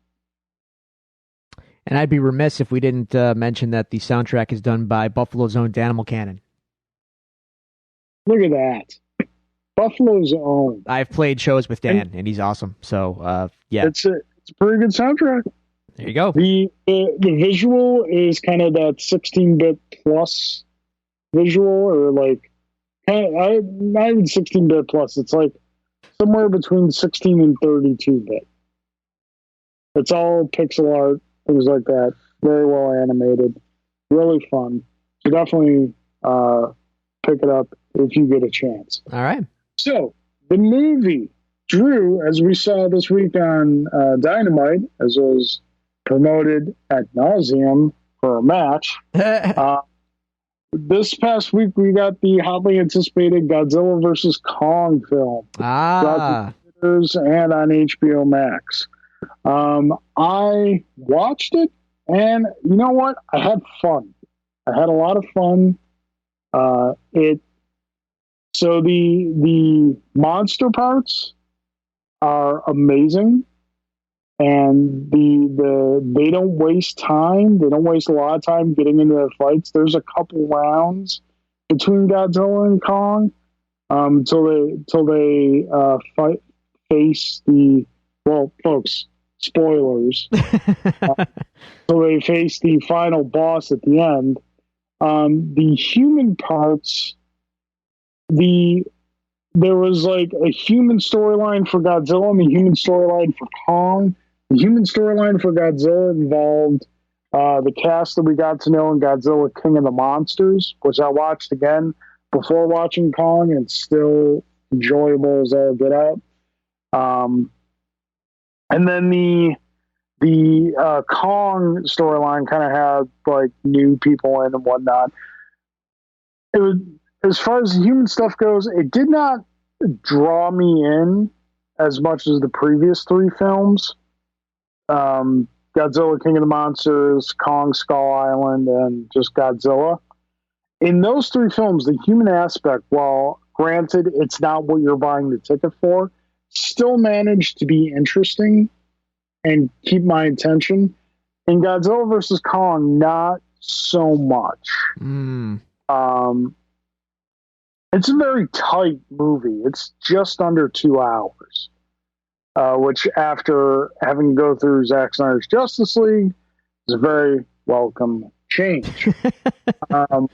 And I'd be remiss if we didn't mention that the soundtrack is done by Buffalo's own Danimal Cannon. Look at that. Buffalo's own. I've played shows with Dan, and he's awesome. So, yeah. It's a pretty good soundtrack. There you go. The visual is kind of that 16-bit plus visual, or like, not even 16-bit plus. It's like somewhere between 16 and 32-bit. It's all pixel art, things like that. Very well animated. Really fun. So definitely pick it up if you get a chance. All right. So, the movie, Drew, as we saw this week on Dynamite, as was promoted ad nauseum for a match, this past week we got the hotly anticipated Godzilla vs. Kong film. And on HBO Max. I watched it, and you know what? I had fun. I had a lot of fun. So the monster parts are amazing, and they don't waste time. They don't waste a lot of time getting into their fights. There's a couple rounds between Godzilla and Kong till they face the, well, folks, spoilers. So they face the final boss at the end. The human parts, there was like a human storyline for Godzilla and a human storyline for Kong. The human storyline for Godzilla involved the cast that we got to know in Godzilla King of the Monsters, which I watched again before watching Kong, and still enjoyable as all get out. And then the Kong storyline kind of had like new people in and whatnot. It was, as far as the human stuff goes, it did not draw me in as much as the previous three films. Godzilla, King of the Monsters, Kong, Skull Island, and just Godzilla. In those three films, the human aspect, while granted it's not what you're buying the ticket for, still managed to be interesting and keep my attention. In Godzilla vs. Kong, not so much. It's a very tight movie. It's just under 2 hours, which after having to go through Zack Snyder's Justice League is a very welcome change. But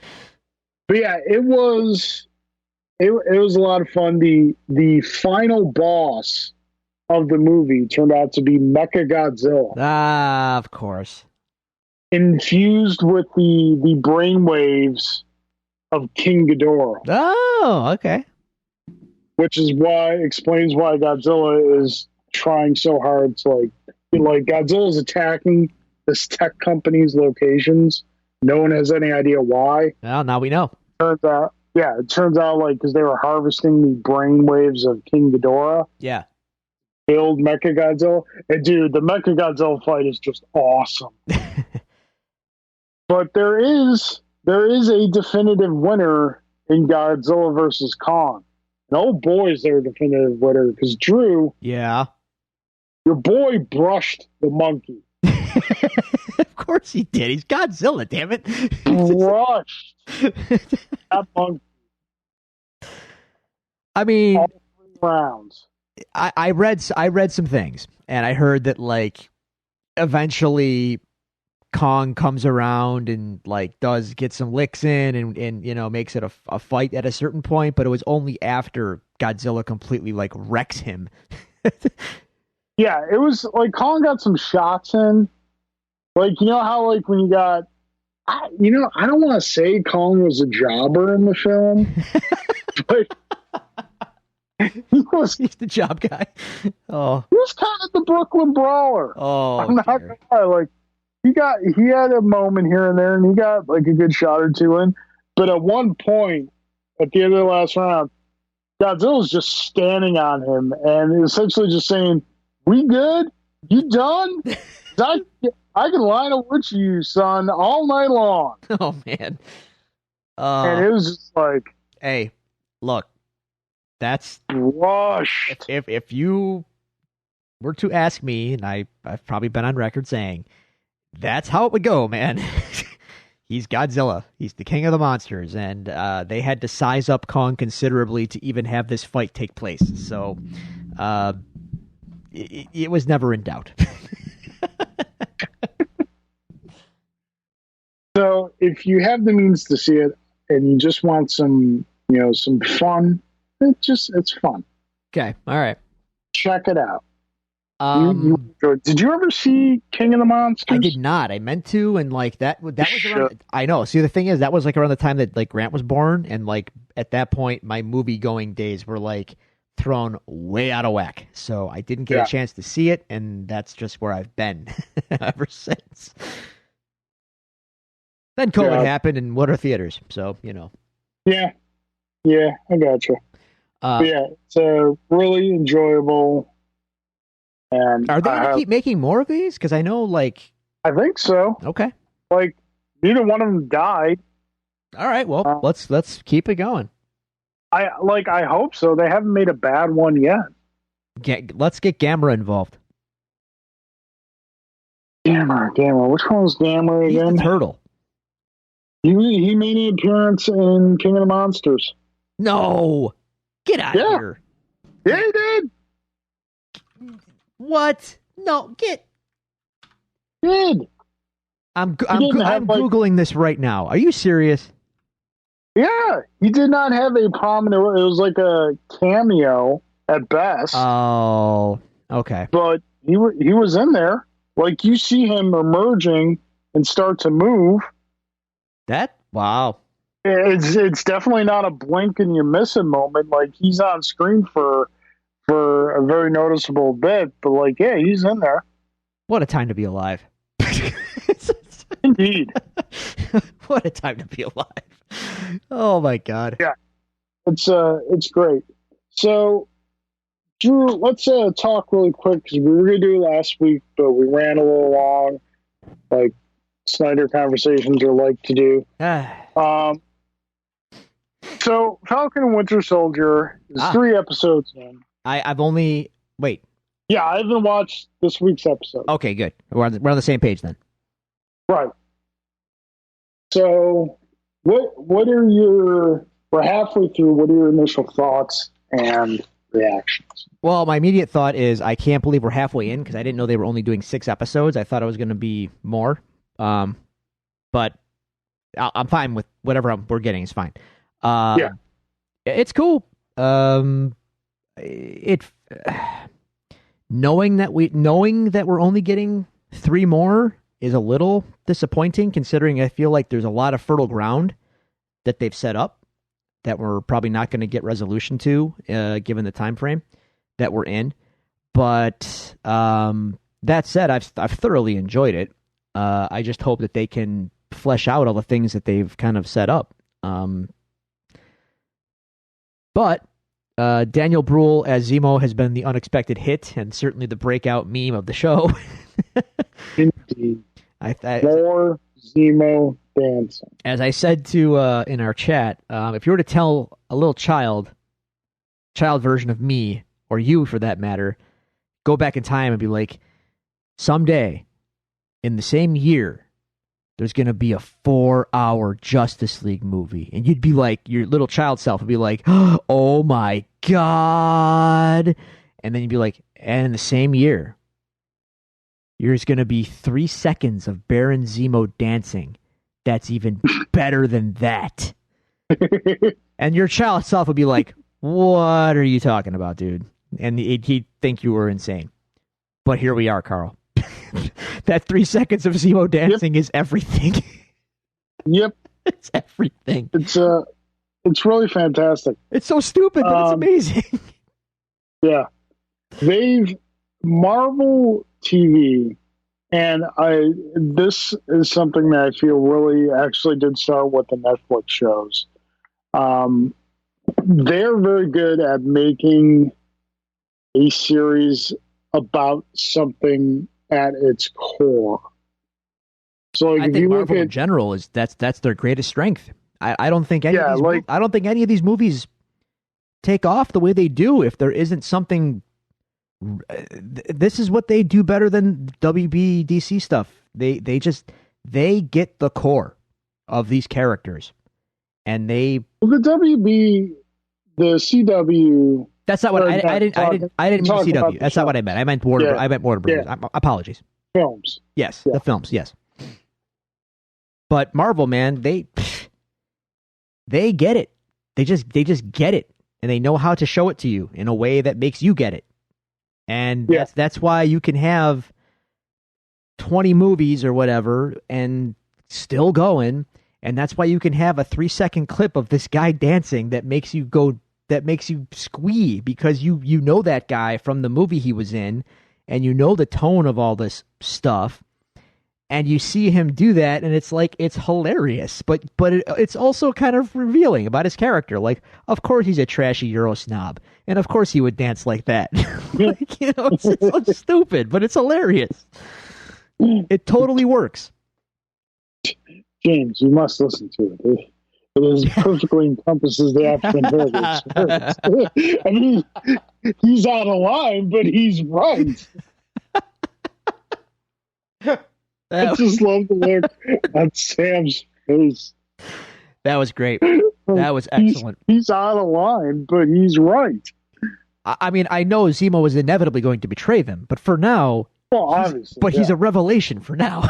yeah, it was a lot of fun. The final boss of the movie turned out to be Mechagodzilla. Of course. Infused with the brainwaves of King Ghidorah. Oh, okay. Which is explains why Godzilla is trying so hard to like Godzilla's attacking this tech company's locations. No one has any idea why. Well, now we know. It turns out like because they were harvesting the brainwaves of King Ghidorah. Yeah. Build Mechagodzilla. And dude, the Mechagodzilla fight is just awesome. But there is a definitive winner in Godzilla versus Kong. And oh boy, is there a definitive winner, because Drew, yeah, your boy brushed the monkey. Of course he did. He's Godzilla, damn it. Brushed that monkey. I mean, all 3 rounds. I read some things, and I heard that like eventually Kong comes around and like does get some licks in and you know makes it a fight at a certain point, but it was only after Godzilla completely like wrecks him. Yeah, it was like Kong got some shots in. Like, you know how like when you got, I don't want to say Kong was a jobber in the film, but he's the job guy. Oh, he was kind of the Brooklyn Brawler. Oh, I'm not gonna lie. Like he had a moment here and there, and he got like a good shot or two in. But at one point, at the end of the last round, Godzilla's just standing on him and essentially just saying, "We good? You done? I can line up with you, son, all night long." Oh man. And it was just like, hey, look, that's rushed. If you were to ask me, and I've probably been on record saying that's how it would go, man. He's Godzilla. He's the king of the monsters, and they had to size up Kong considerably to even have this fight take place. So it was never in doubt. So if you have the means to see it and you just want some, some fun, it's fun. Okay, all right. Check it out. Did you ever see King of the Monsters? I did not. I meant to, and like that was around, I know. See, the thing is, that was like around the time that like Grant was born, and like at that point, my movie going days were like thrown way out of whack. So I didn't get a chance to see it, and that's just where I've been ever since. Then COVID happened, and what are theaters? So Yeah, I gotcha. It's really enjoyable. And are they going to keep making more of these? Because I know, like, I think so. Okay. Like, neither one of them died. All right. Well, let's keep it going. I hope so. They haven't made a bad one yet. Let's get Gamera involved. Gamera. Which one was Gamera again? He's the turtle. He made an appearance in King of the Monsters. No, get out of here. Yeah, he did. What? No, Did. I'm Googling this right now. Are you serious? Yeah, he did not have a prominent. It was like a cameo at best. Oh, okay. But he was in there. Like, you see him emerging and start to move. Wow. It's definitely not a blink and you miss it moment. Like, he's on screen for a very noticeable bit, but like, yeah, he's in there. What a time to be alive. Indeed. What a time to be alive. Oh my God. Yeah. It's great. So, Drew, let's talk really quick, because we were going to do it last week, but we ran a little long, like Snyder conversations are like to do. So Falcon and Winter Soldier is 3 episodes in. I've only... Wait. Yeah, I haven't watched this week's episode. Okay, good. We're on the same page then. Right. So, what are your... We're halfway through. What are your initial thoughts and reactions? Well, my immediate thought is I can't believe we're halfway in, because I didn't know they were only doing 6 episodes. I thought it was going to be more. But I'm fine with whatever we're getting. It's fine. It's cool. Knowing that we're only getting 3 more is a little disappointing, considering I feel like there's a lot of fertile ground that they've set up that we're probably not going to get resolution to, given the time frame that we're in. But that said, I've thoroughly enjoyed it. I just hope that they can flesh out all the things that they've kind of set up. But Daniel Bruhl as Zemo has been the unexpected hit, and certainly the breakout meme of the show. Indeed. More Zemo dancing. As I said to in our chat, if you were to tell a little child version of me, or you for that matter, go back in time and be like, someday, in the same year, there's going to be a 4-hour Justice League movie. And you'd be like, your little child self would be like, oh my God. And then you'd be like, and in the same year, there's going to be 3 seconds of Baron Zemo dancing. That's even better than that. And your child self would be like, what are you talking about, dude? And he'd think you were insane. But here we are, Carl. That 3 seconds of Zemo dancing is everything. Yep. It's everything. It's really fantastic. It's so stupid, but it's amazing. Yeah. Marvel TV, and this is something that I feel really actually did start with the Netflix shows. they're very good at making a series about something at its core. So, like, I if think you look Marvel in at, general is that's their greatest strength. I don't think any of yeah, these like, I don't think any of these movies take off the way they do if there isn't something. This is what they do better than WBDC stuff. They get the core of these characters, and they. well, the WB, the CW. That's not what I didn't mean CW. That's not what I meant. I meant Warner. Yeah, I meant Warner Brothers. yeah. Apologies. Films. Yes, Yeah. the films. Yes, but Marvel, man, they get it. They just get it, and they know how to show it to you in a way that makes you get it. And that's why you can have 20 movies or whatever and still going. And that's why you can have a 3-second clip of this guy dancing that makes you go, that makes you squee because you know that guy from the movie he was in, and you know the tone of all this stuff. And you see him do that, and it's like, it's hilarious, but it's also kind of revealing about his character. Like, of course he's a trashy Euro snob, and of course he would dance like that. Like, you know, it's so stupid, but it's hilarious. It totally works. James, you must listen to it. It is perfectly encompasses the African heritage. I mean, he's out of line, but he's right. I just love the look on Sam's face. That was great. That was excellent. He's out of line, but he's right. I mean, I know Zemo was inevitably going to betray them, but for now, well, obviously, he's a revelation for now.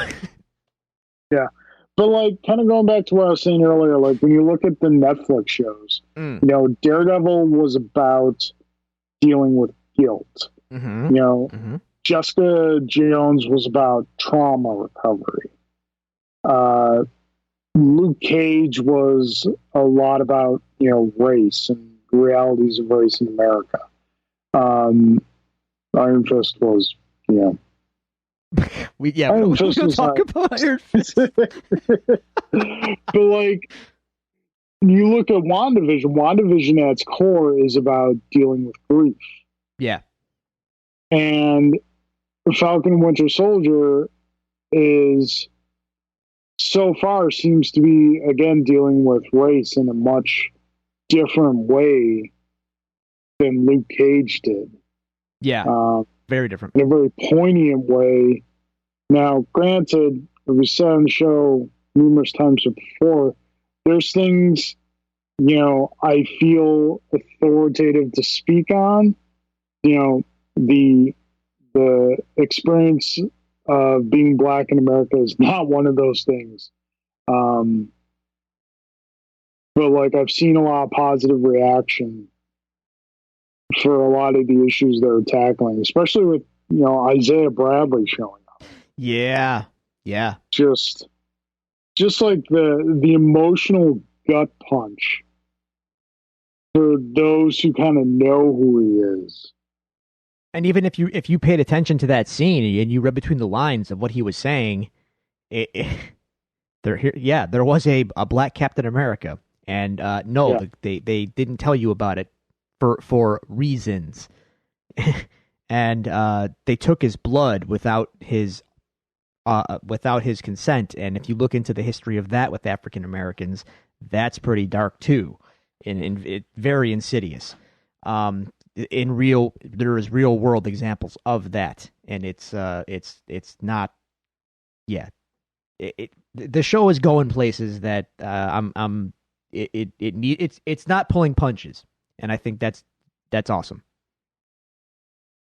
Yeah. But, like, kind of going back to what I was saying earlier, like, when you look at the Netflix shows, you know, Daredevil was about dealing with guilt. Mm-hmm. You know, Jessica Jones was about trauma recovery. Luke Cage was a lot about, you know, race and realities of race in America. Iron Fist was, you know, we don't talk about Iron Fist. But, like, you look at WandaVision at its core is about dealing with grief. Yeah. And Falcon and Winter Soldier is so far seems to be, again, dealing with race in a much different way than Luke Cage did. Yeah. Very different. In a very poignant way. Now, granted, it was said on the show numerous times before, there's things, you know, I feel authoritative to speak on. You know, the experience of being black in America is not one of those things. But, like, I've seen a lot of positive reaction for a lot of the issues they're tackling, especially with, you know, Isaiah Bradley showing up. Yeah. Just like the emotional gut punch for those who kind of know who he is. And even if you paid attention to that scene and you read between the lines of what he was saying, there was a Black Captain America, and they didn't tell you about it for reasons, and they took his blood without his consent. And if you look into the history of that with African Americans, that's pretty dark too, and very insidious. There is real world examples of that, and it's not. Yeah, the show is going places that it's not pulling punches, and I think that's awesome.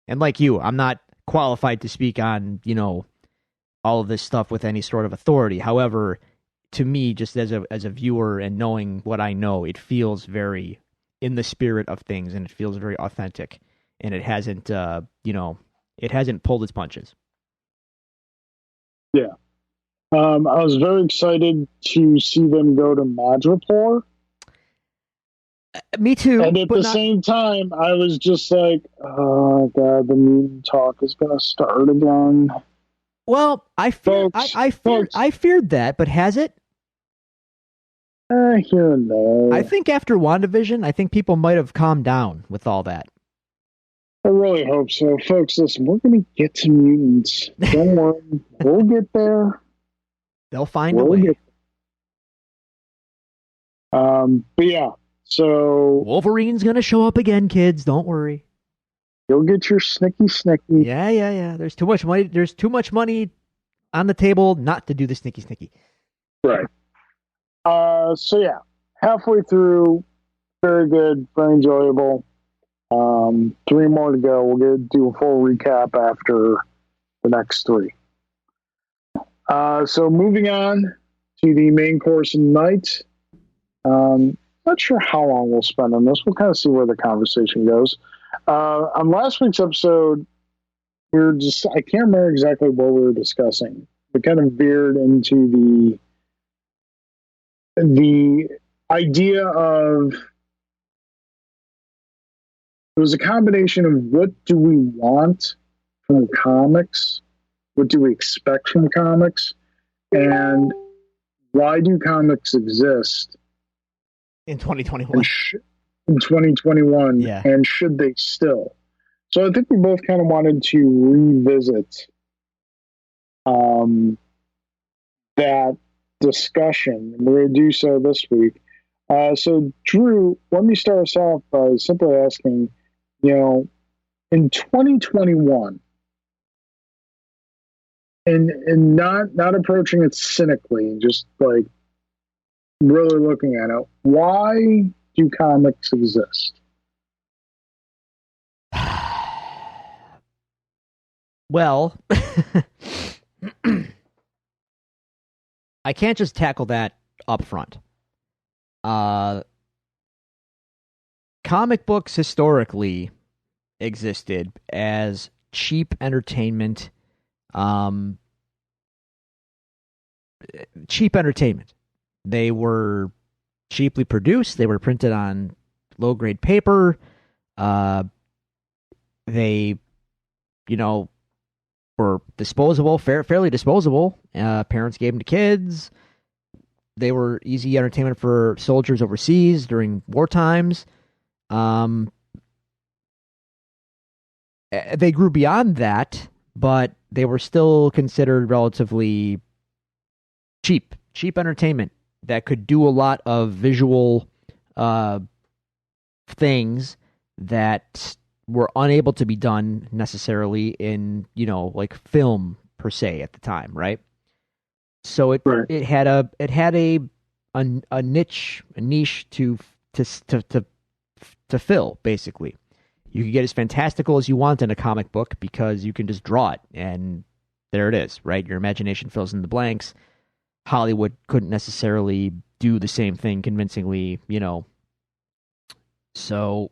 And like you, I'm not qualified to speak on, you know, all of this stuff with any sort of authority. However, to me, just as a viewer and knowing what I know, it feels very in the spirit of things, and it feels very authentic, and it hasn't it hasn't pulled its punches. Yeah. I was very excited to see them go to Madripoor. Me too. And at the same time, I was just like, oh, God, the mutant talk is going to start again. Well, I feared that, but has it? Here and there. I think after WandaVision, I think people might have calmed down with all that. I really hope so. Folks, listen, we're going to get to mutants. Don't worry. We'll get there. They'll find a way. But yeah, so... Wolverine's going to show up again, kids. Don't worry. You'll get your snicky. Yeah. There's too much money. There's too much money on the table not to do the snicky. Right. So yeah, halfway through, very good, very enjoyable. 3 more to go. We'll do a full recap after the next 3. So moving on to the main course of the night. Not sure how long we'll spend on this. We'll kind of see where the conversation goes. On last week's episode, I can't remember exactly what we were discussing. We kind of veered into the idea of, it was a combination of what do we want from comics, what do we expect from comics, and why do comics exist in 2021? In 2021, yeah. And should they still? So I think we both kind of wanted to revisit that discussion. And we're going to do so this week. So, Drew, let me start us off by simply asking, in 2021, and not approaching it cynically, just like really looking at it, why do comics exist? Well, I can't just tackle that up front. Comic books historically existed as cheap entertainment. They were cheaply produced. They were printed on low-grade paper. They, were disposable, fairly disposable. Parents gave them to kids. They were easy entertainment for soldiers overseas during war times. They grew beyond that, but they were still considered relatively cheap entertainment that could do a lot of visual things that were unable to be done necessarily in, like film per se at the time, right? So it had a niche to fill, basically. You could get as fantastical as you want in a comic book because you can just draw it and there it is, right? Your imagination fills in the blanks. Hollywood couldn't necessarily do the same thing convincingly, So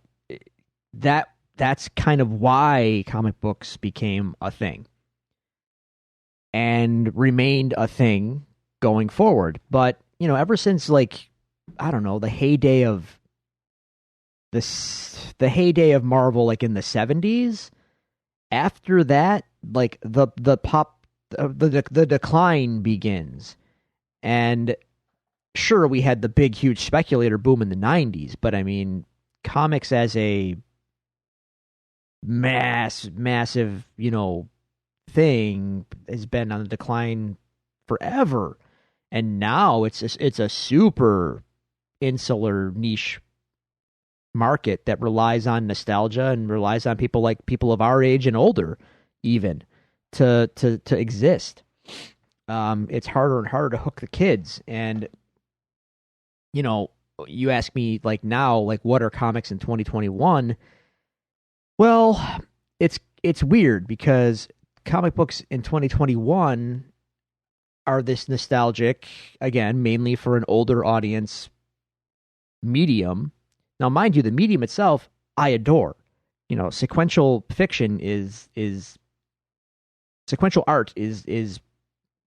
that's kind of why comic books became a thing and remained a thing going forward. But, ever since the heyday of Marvel, like in the 70s, after that, like the decline begins. And sure, we had the big, huge speculator boom in the 90s, but I mean, comics as a massive, thing has been on the decline forever. And now it's a super insular niche market that relies on nostalgia and relies on people of our age and older even to exist. It's harder and harder to hook the kids. And, you ask me like now, like what are comics in 2021? Well, it's weird because comic books in 2021 are this nostalgic, again, mainly for an older audience medium. Now, mind you, the medium itself, I adore. Sequential fiction is sequential art is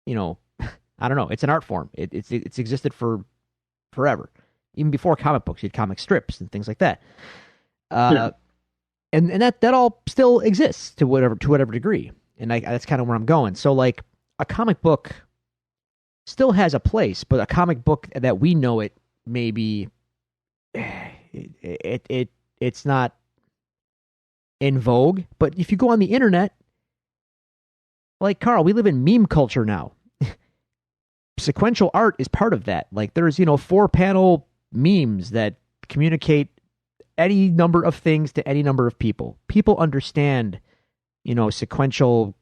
I don't know. It's an art form. It's existed for forever. Even before comic books, you had comic strips and things like that. And that all still exists to whatever degree. And that's kind of where I'm going. So like a comic book still has a place, but a comic book that we know it maybe it's not in vogue. But if you go on the internet, like Carl, we live in meme culture now. Sequential art is part of that. Like there's 4-panel memes that communicate any number of things to any number of people. People understand, sequential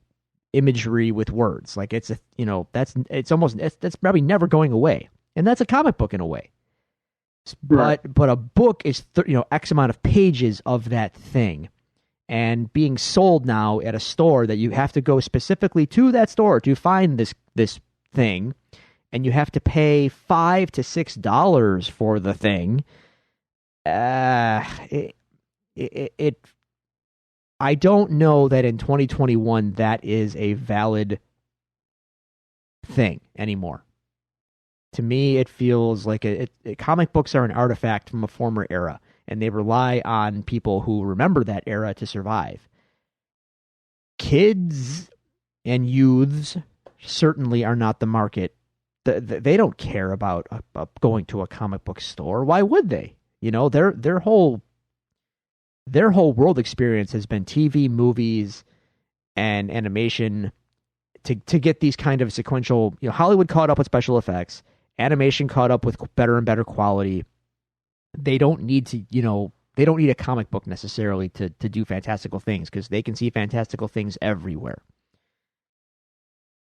imagery with words. Like that's probably never going away. And that's a comic book in a way. But a book is X amount of pages of that thing, and being sold now at a store that you have to go specifically to that store to find this thing, and you have to pay $5 to $6 for the thing. I don't know that in 2021 that is a valid thing anymore. To me, it feels like comic books are an artifact from a former era, and they rely on people who remember that era to survive. Kids and youths certainly are not the market. They don't care about going to a comic book store. Why would they? Their whole world experience has been TV, movies, and animation. To get these kind of sequential, Hollywood caught up with special effects. Animation caught up with better and better quality. They don't need to, they don't need a comic book necessarily to do fantastical things, because they can see fantastical things everywhere.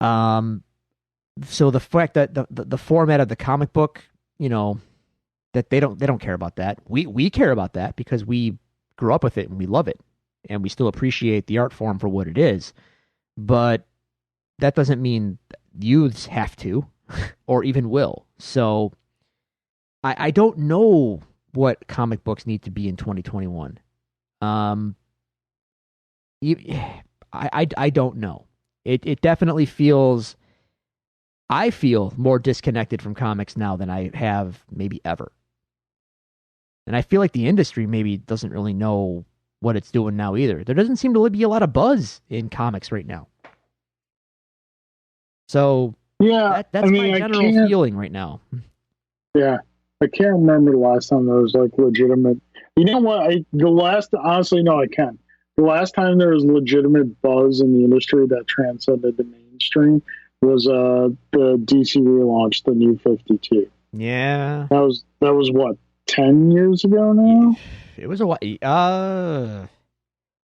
So the fact that the format of the comic book, that they don't care about that. We care about that because we grew up with it and we love it, and we still appreciate the art form for what it is. But that doesn't mean youths have to or even will. So I don't know what comic books need to be in 2021. I don't know. It definitely feels, I feel more disconnected from comics now than I have maybe ever. And I feel like the industry maybe doesn't really know what it's doing now either. There doesn't seem to be a lot of buzz in comics right now. So yeah, that's my general feeling right now. Yeah, I can't remember the last time there was like legitimate. You know what? Honestly, no, I can. The last time there was legitimate buzz in the industry that transcended the mainstream was the DC relaunch, the New 52. Yeah, that was what, 10 years ago now. It was a while. A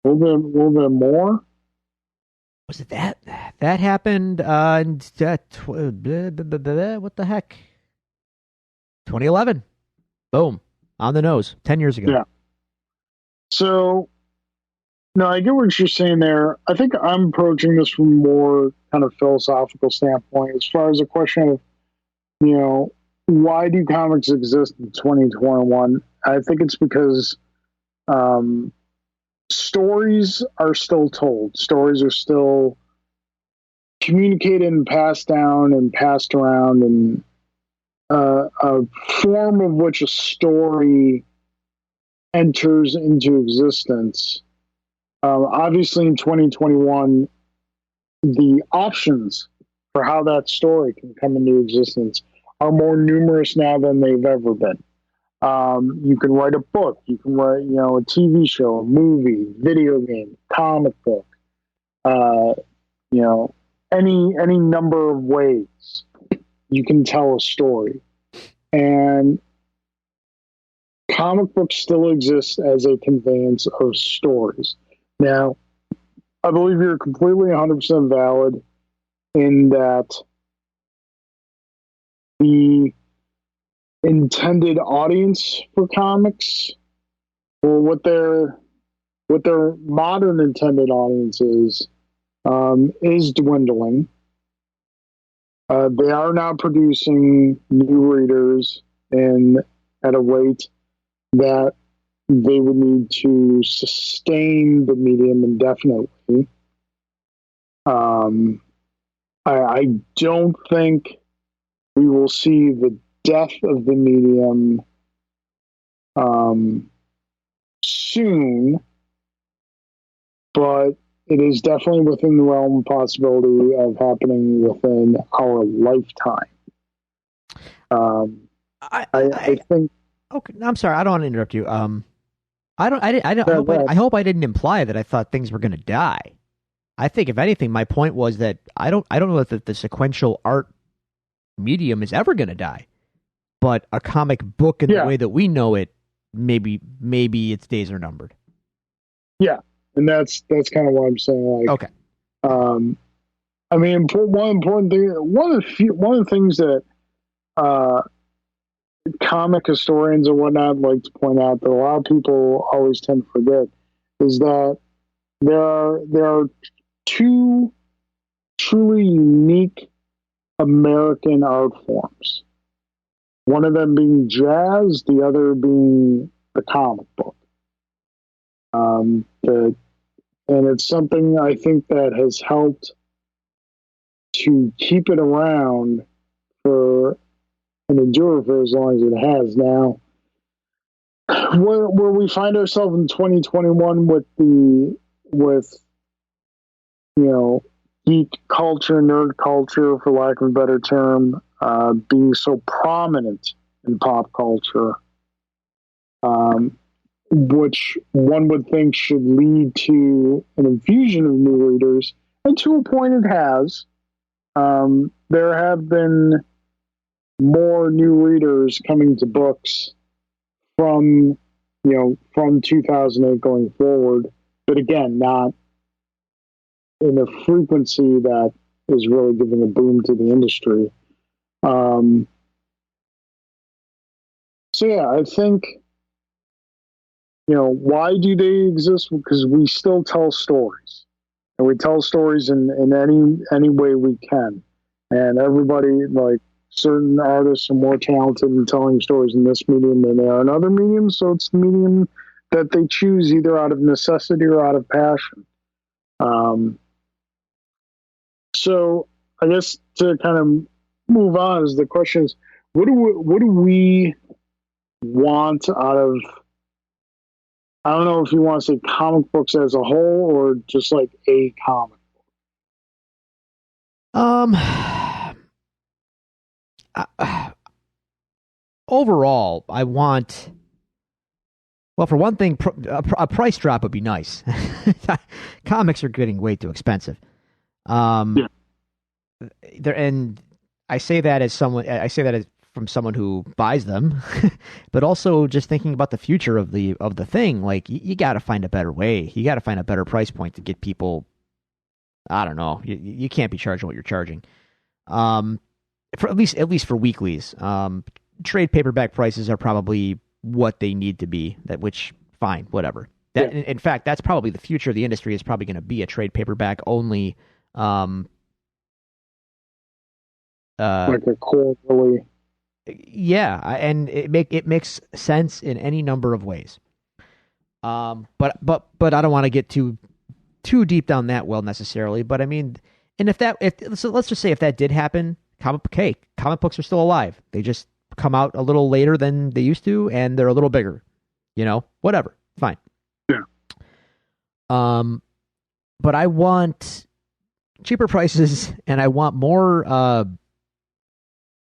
little bit more. Was it that? That happened what the heck? 2011. Boom. On the nose. 10 years ago. Yeah. So, no, I get what you're saying there. I think I'm approaching this from a more kind of philosophical standpoint as far as the question of, why do comics exist in 2021? I think it's because stories are still told. Stories are still communicated and passed down and passed around, and a form of which a story enters into existence. Obviously, in 2021, the options for how that story can come into existence are more numerous now than they've ever been. You can write a book, you can write, a TV show, a movie, video game, comic book, any number of ways you can tell a story. And comic books still exist as a conveyance of stories. Now, I believe you're completely 100% valid in that the intended audience for comics, or what their modern intended audience is dwindling. They are now producing new readers at a rate that they would need to sustain the medium indefinitely. I don't think we will see the death of the medium soon, but it is definitely within the realm of possibility of happening within our lifetime. I think. Okay, I'm sorry. I don't want to interrupt you. I hope I didn't imply that I thought things were going to die. I think, if anything, my point was that I don't know if the sequential art medium is ever going to die, but a comic book in the way that we know it, maybe its days are numbered. Yeah, and that's kind of what I'm saying. Like, okay. I mean, one important thing, one of the things that comic historians and whatnot like to point out that a lot of people always tend to forget is that there are two truly unique American art forms. One of them being jazz, the other being the comic book. And it's something I think that has helped to keep it around for and endure for as long as it has. Now, where we find ourselves in 2021 with geek culture, nerd culture, for lack of a better term, being so prominent in pop culture, which one would think should lead to an infusion of new readers, and to a point it has. There have been more new readers coming to books from 2008 going forward, but again, not in a frequency that is really giving a boom to the industry. So yeah, I think, why do they exist? Because we still tell stories, and we tell stories in any way we can. And everybody, like, certain artists are more talented in telling stories in this medium than they are in other mediums. So it's the medium that they choose either out of necessity or out of passion. So I guess to kind of move on, is the question is, what do we want out of, I don't know if you want to say comic books as a whole or just like a comic book? Overall, I want, well, for one thing, a price drop would be nice. Comics are getting way too expensive. And I say that as from someone who buys them, but also just thinking about the future of the thing. Like, you got to find a better way. You got to find a better price point to get people. I don't know. You can't be charging what you're charging. For at least for weeklies. Trade paperback prices are probably what they need to be. Which fine, whatever. In fact, that's probably the future of the industry. Is probably going to be a trade paperback only. Like a quarterly. Yeah, and it makes sense in any number of ways. But I don't want to get too deep down that well necessarily. But I mean, and so let's just say if that did happen, comic books are still alive. They just come out a little later than they used to, and they're a little bigger. Whatever, fine. Yeah. But I want cheaper prices, and I want more.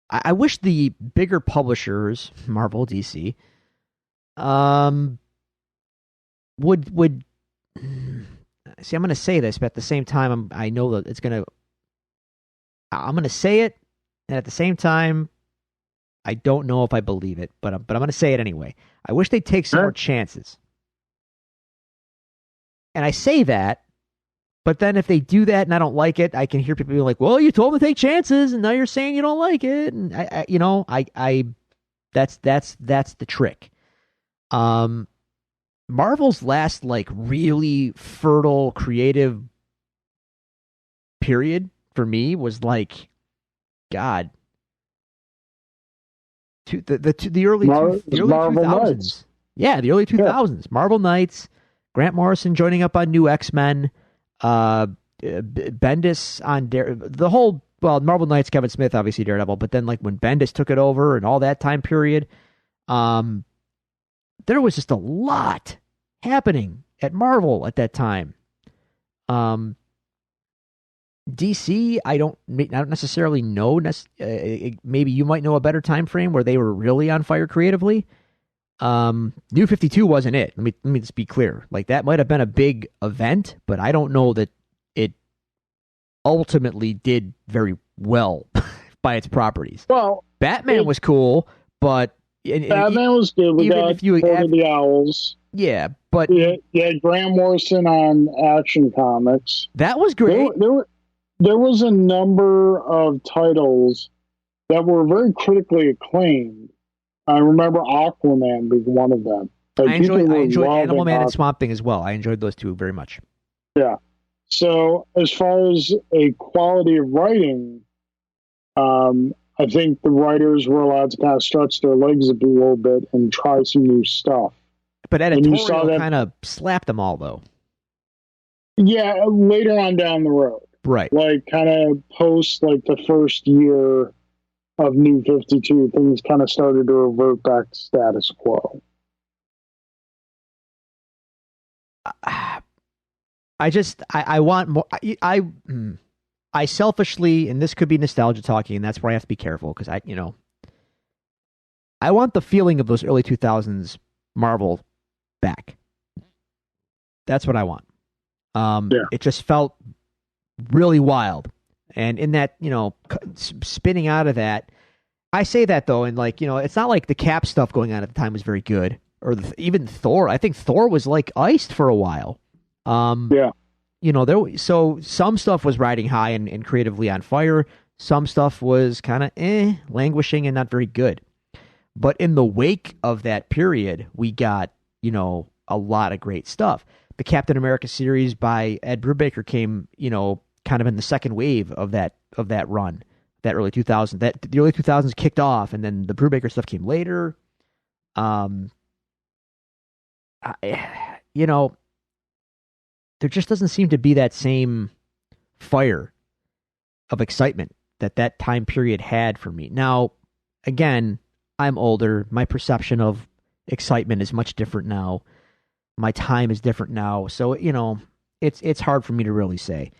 I wish the bigger publishers, Marvel, DC, would see. I'm going to say this, but at the same time, I know that it's going to. I'm going to say it, and at the same time, I don't know if I believe it, but I'm going to say it anyway. I wish they'd take some more chances. And I say that, but then if they do that and I don't like it, I can hear people be like, "Well, you told them to take chances, and now you're saying you don't like it." And that's the trick. Marvel's last really fertile creative period for me was like, God, the early 2000s. Yeah, the early 2000s. Yeah. Marvel Knights, Grant Morrison joining up on New X-Men, Bendis on the whole. Well, Marvel Knights, Kevin Smith, obviously Daredevil, but then when Bendis took it over and all that time period, there was just a lot happening at Marvel at that time. DC, I don't necessarily know. Maybe you might know a better time frame where they were really on fire creatively. New 52 wasn't it. Let me just be clear. Like, that might have been a big event, but I don't know that it ultimately did very well by its properties. Well, Batman was cool, but Batman was good. We got Court of the Owls. Yeah, but yeah, Grant Morrison on Action Comics. That was great. There was a number of titles that were very critically acclaimed. I remember Aquaman being one of them. Like, I enjoyed Animal Man and Swamp Thing as well. I enjoyed those two very much. Yeah. So as far as a quality of writing, I think the writers were allowed to kind of stretch their legs a little bit and try some new stuff. But editorial kind of slapped them all, though. Yeah, later on down the road. Right. Like, kind of post, like, the first year of New 52, things kind of started to revert back to status quo. I want more. I selfishly, and this could be nostalgia talking, and that's where I have to be careful, because I want the feeling of those early 2000s Marvel back. That's what I want. It just felt really wild. And in that, spinning out of that, I say that though, and it's not like the Cap stuff going on at the time was very good, or even Thor. I think Thor was like iced for a while. So some stuff was riding high and creatively on fire. Some stuff was kind of languishing and not very good. But in the wake of that period, we got, a lot of great stuff. The Captain America series by Ed Brubaker came, kind of in the second wave of that run, that early 2000s. That the early 2000s kicked off, and then the Brubaker stuff came later. There just doesn't seem to be that same fire of excitement that time period had for me. Now, again, I'm older. My perception of excitement is much different now. My time is different now. So, it's hard for me to really say.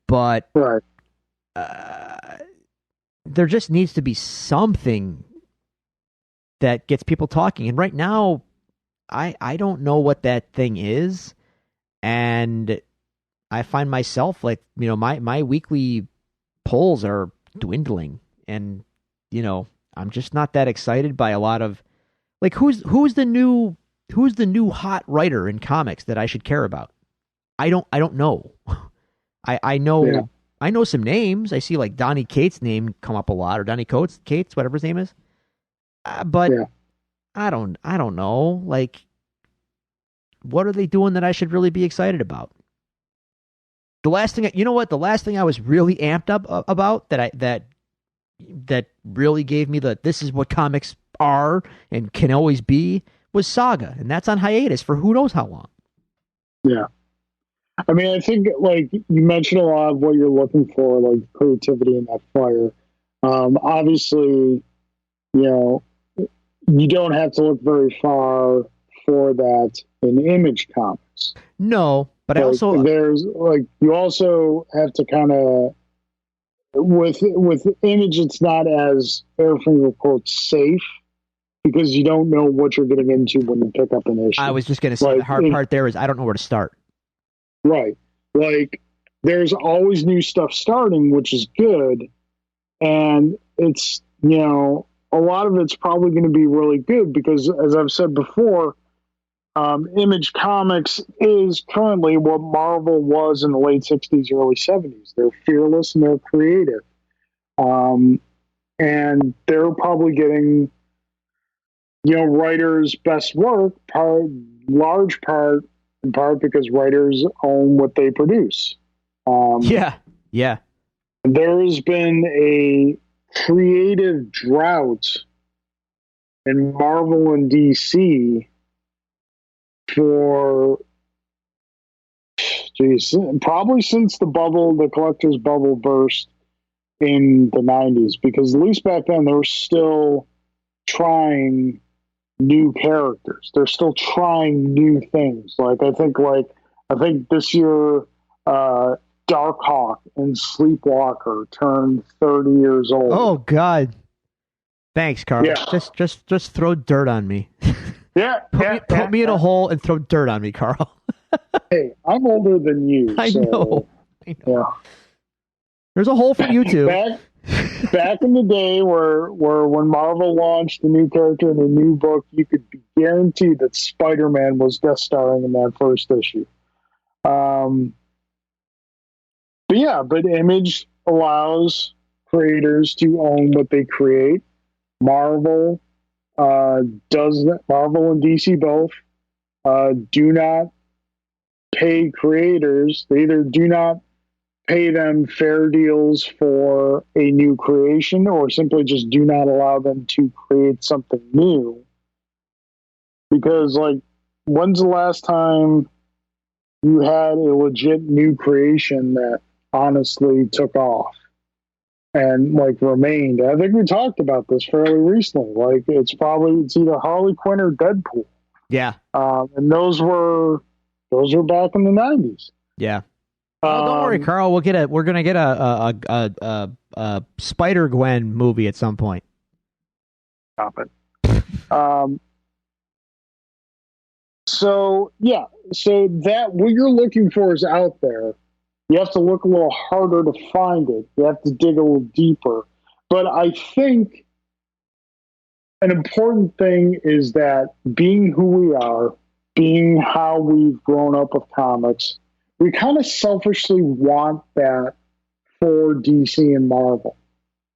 But right. There just needs to be something that gets people talking. And right now, I don't know what that thing is. And I find myself my weekly polls are dwindling, and I'm just not that excited by a lot of who's the new hot writer in comics that I should care about. I don't know. I know some names. I see Donny Cates' name come up a lot, or Donny Cates, whatever his name is. But I don't know. What are they doing that I should really be excited about? The last thing I was really amped up about that really gave me this is what comics are and can always be was Saga, and that's on hiatus for who knows how long. Yeah. I mean, I think you mentioned a lot of what you're looking for, like creativity and that fire. Obviously, you don't have to look very far for that in Image Comics. No, but there's you also have to kind of with Image, it's not as everything quotes safe, because you don't know what you're getting into when you pick up an issue. I was just going to say the hard part there is I don't know where to start. Right. There's always new stuff starting, which is good. And it's, a lot of it's probably going to be really good because, as I've said before, Image Comics is currently what Marvel was in the late 60s, early 70s. They're fearless and they're creative. And they're probably getting, writers' best work, large part, in part because writers own what they produce. Yeah. There has been a creative drought in Marvel and DC for probably since the collector's bubble burst in the 90s, because at least back then they were still trying new characters. They're still trying new things. I think this year Darkhawk and Sleepwalker turned 30 years old. Oh God! Thanks, Carl. Yeah. Just throw dirt on me. Yeah, put me in a hole and throw dirt on me, Carl. Hey, I'm older than you. I know. Yeah. There's a hole for you too. Back in the day where when Marvel launched a new character in a new book, you could be guaranteed that Spider-Man was guest starring in that first issue. But Image allows creators to own what they create. Marvel does that. Marvel and DC both do not pay creators. They either do not pay them fair deals for a new creation or simply just do not allow them to create something new. Because, like, when's the last time you had a legit new creation that honestly took off and, like, remained? I think we talked about this fairly recently. Like, it's either Harley Quinn or Deadpool. Yeah. And those were back in the 90s. Yeah. Oh, don't worry, Carl. We're gonna get a Spider-Gwen movie at some point. Stop it. So that what you're looking for is out there. You have to look a little harder to find it. You have to dig a little deeper. But I think an important thing is that being who we are, being how we've grown up with comics, we kind of selfishly want that for DC and Marvel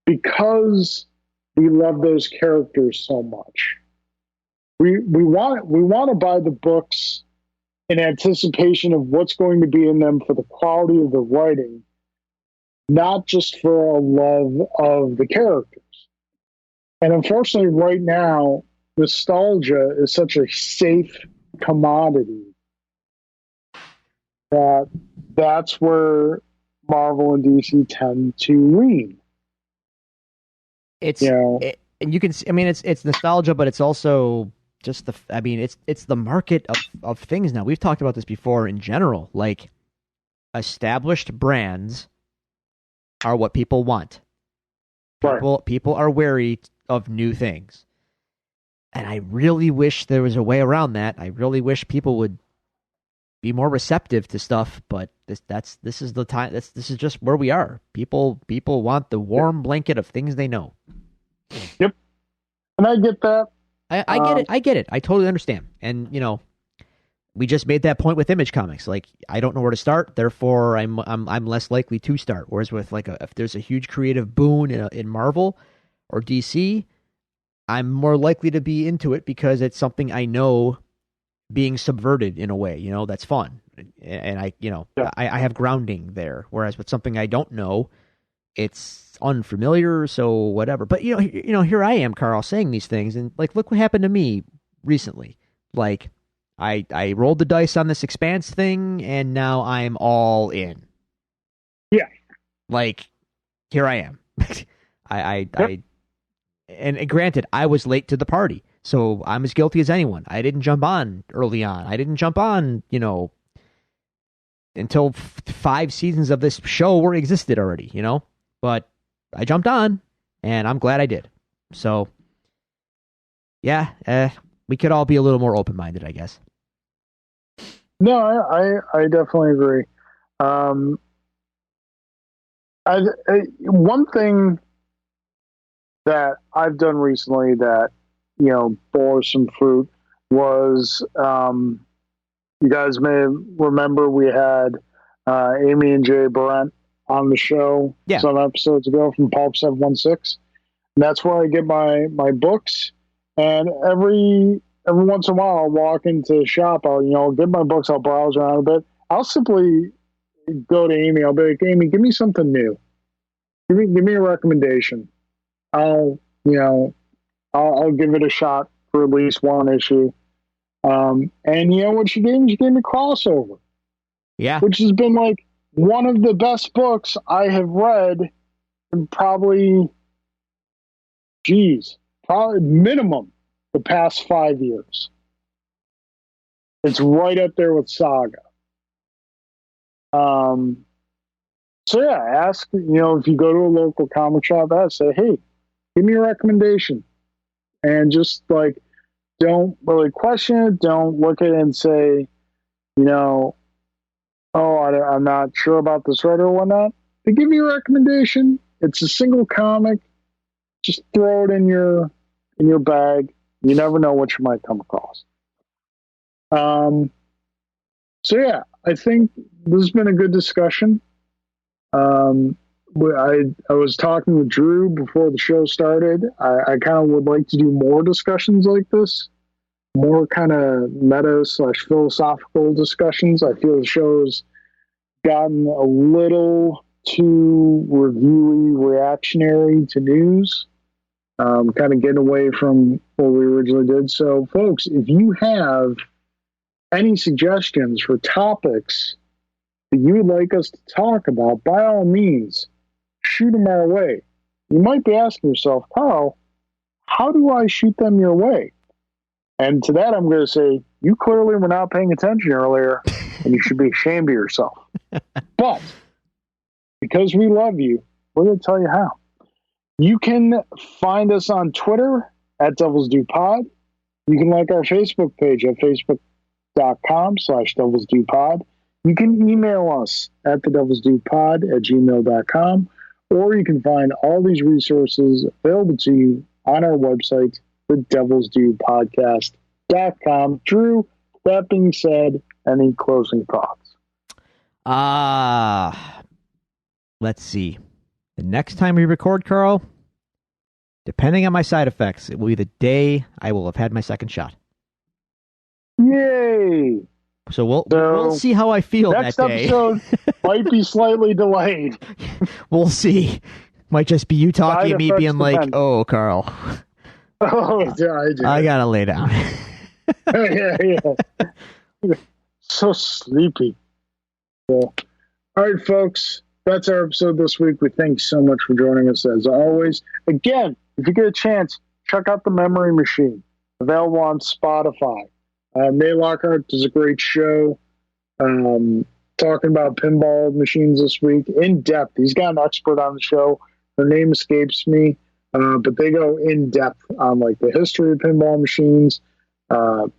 because we love those characters so much. We want to buy the books in anticipation of what's going to be in them for the quality of the writing, not just for a love of the characters. And unfortunately, right now, nostalgia is such a safe commodity that's where Marvel and DC tend to lean. It's and you can see, I mean, it's nostalgia, but it's also just it's the market of things now. We've talked about this before in general. Like, established brands are what people want. People are wary of new things. And I really wish there was a way around that. I really wish people would be more receptive to stuff, but this is the time. This is just where we are. People want the warm blanket of things they know. Yep, and I get that. I get it. I get it. I totally understand. And we just made that point with Image Comics. Like, I don't know where to start, therefore I'm less likely to start. Whereas with if there's a huge creative boon in Marvel or DC, I'm more likely to be into it because it's something I know being subverted in a way, that's fun. And I have grounding there. Whereas with something I don't know, it's unfamiliar, so whatever. But here I am, Carl, saying these things, and like, look what happened to me recently. Like, I rolled the dice on this Expanse thing, and now I'm all in. Yeah. Like, here I am. And granted, I was late to the party, so I'm as guilty as anyone. I didn't jump on early on. I didn't jump on, until 5 seasons of this show existed already, But I jumped on, and I'm glad I did. So, yeah, we could all be a little more open-minded, I guess. No, I definitely agree. One thing that I've done recently that bore some fruit was you guys may remember we had Amy and Jay Brent on the show some episodes ago from Pulp 716. And that's where I get my books. And every once in a while, I'll walk into the shop. I'll get my books. I'll browse around a bit. I'll simply go to Amy. I'll be like, Amy, give me something new. Give me a recommendation. I'll give it a shot for at least one issue. And what she gave me? She gave me Crossover. Yeah. Which has been like one of the best books I have read in probably minimum the past 5 years. It's right up there with Saga. So yeah, ask, if you go to a local comic shop, say, hey, give me a recommendation. And just don't really question it. Don't look at it and say, I'm not sure about this writer or whatnot. They give you a recommendation. It's a single comic. Just throw it in your bag. You never know what you might come across. So yeah, I think this has been a good discussion. I was talking with Drew before the show started. I kind of would like to do more discussions like this, more kind of meta/philosophical discussions. I feel the show's gotten a little too reviewy, reactionary to news, kind of getting away from what we originally did. So, folks, if you have any suggestions for topics that you would like us to talk about, by all means, shoot them our way. You might be asking yourself, Carl, how do I shoot them your way? And to that, I'm going to say, you clearly were not paying attention earlier, and you should be ashamed of yourself. But because we love you, we're going to tell you how. You can find us on Twitter at Devils Do Pod. You can like our Facebook page at facebook.com/Devils Do Pod. You can email us at thedevilsdopod@gmail.com, or you can find all these resources available to you on our website, thedevilsdopodcast.com. Drew, that being said, any closing thoughts? Let's see. The next time we record, Carl, depending on my side effects, it will be the day I will have had my second shot. Yay! So we'll see how I feel that day. Next episode might be slightly delayed. We'll see. Might just be you talking and me being like, "Oh, Carl, I gotta lay down." yeah. So sleepy. So, all right, folks. That's our episode this week. We thank you so much for joining us as always. Again, if you get a chance, check out The Memory Machine, available on Spotify. Nate Lockhart does a great show talking about pinball machines this week in depth. He's got an expert on the show. Her name escapes me, but they go in depth on the history of pinball machines,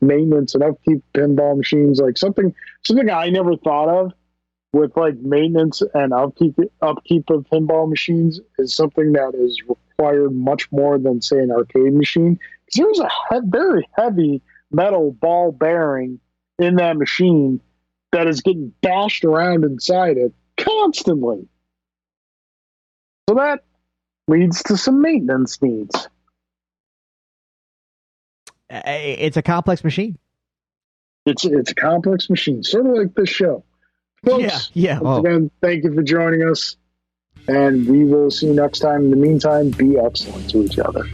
maintenance and upkeep of pinball machines, something I never thought of. With maintenance and upkeep of pinball machines is something that is required much more than, say, an arcade machine. Because there's a very heavy metal ball bearing in that machine that is getting bashed around inside it constantly. So that leads to some maintenance needs. It's a complex machine. It's a complex machine, sort of like this show. Folks, once again, thank you for joining us, and we will see you next time. In the meantime, be excellent to each other.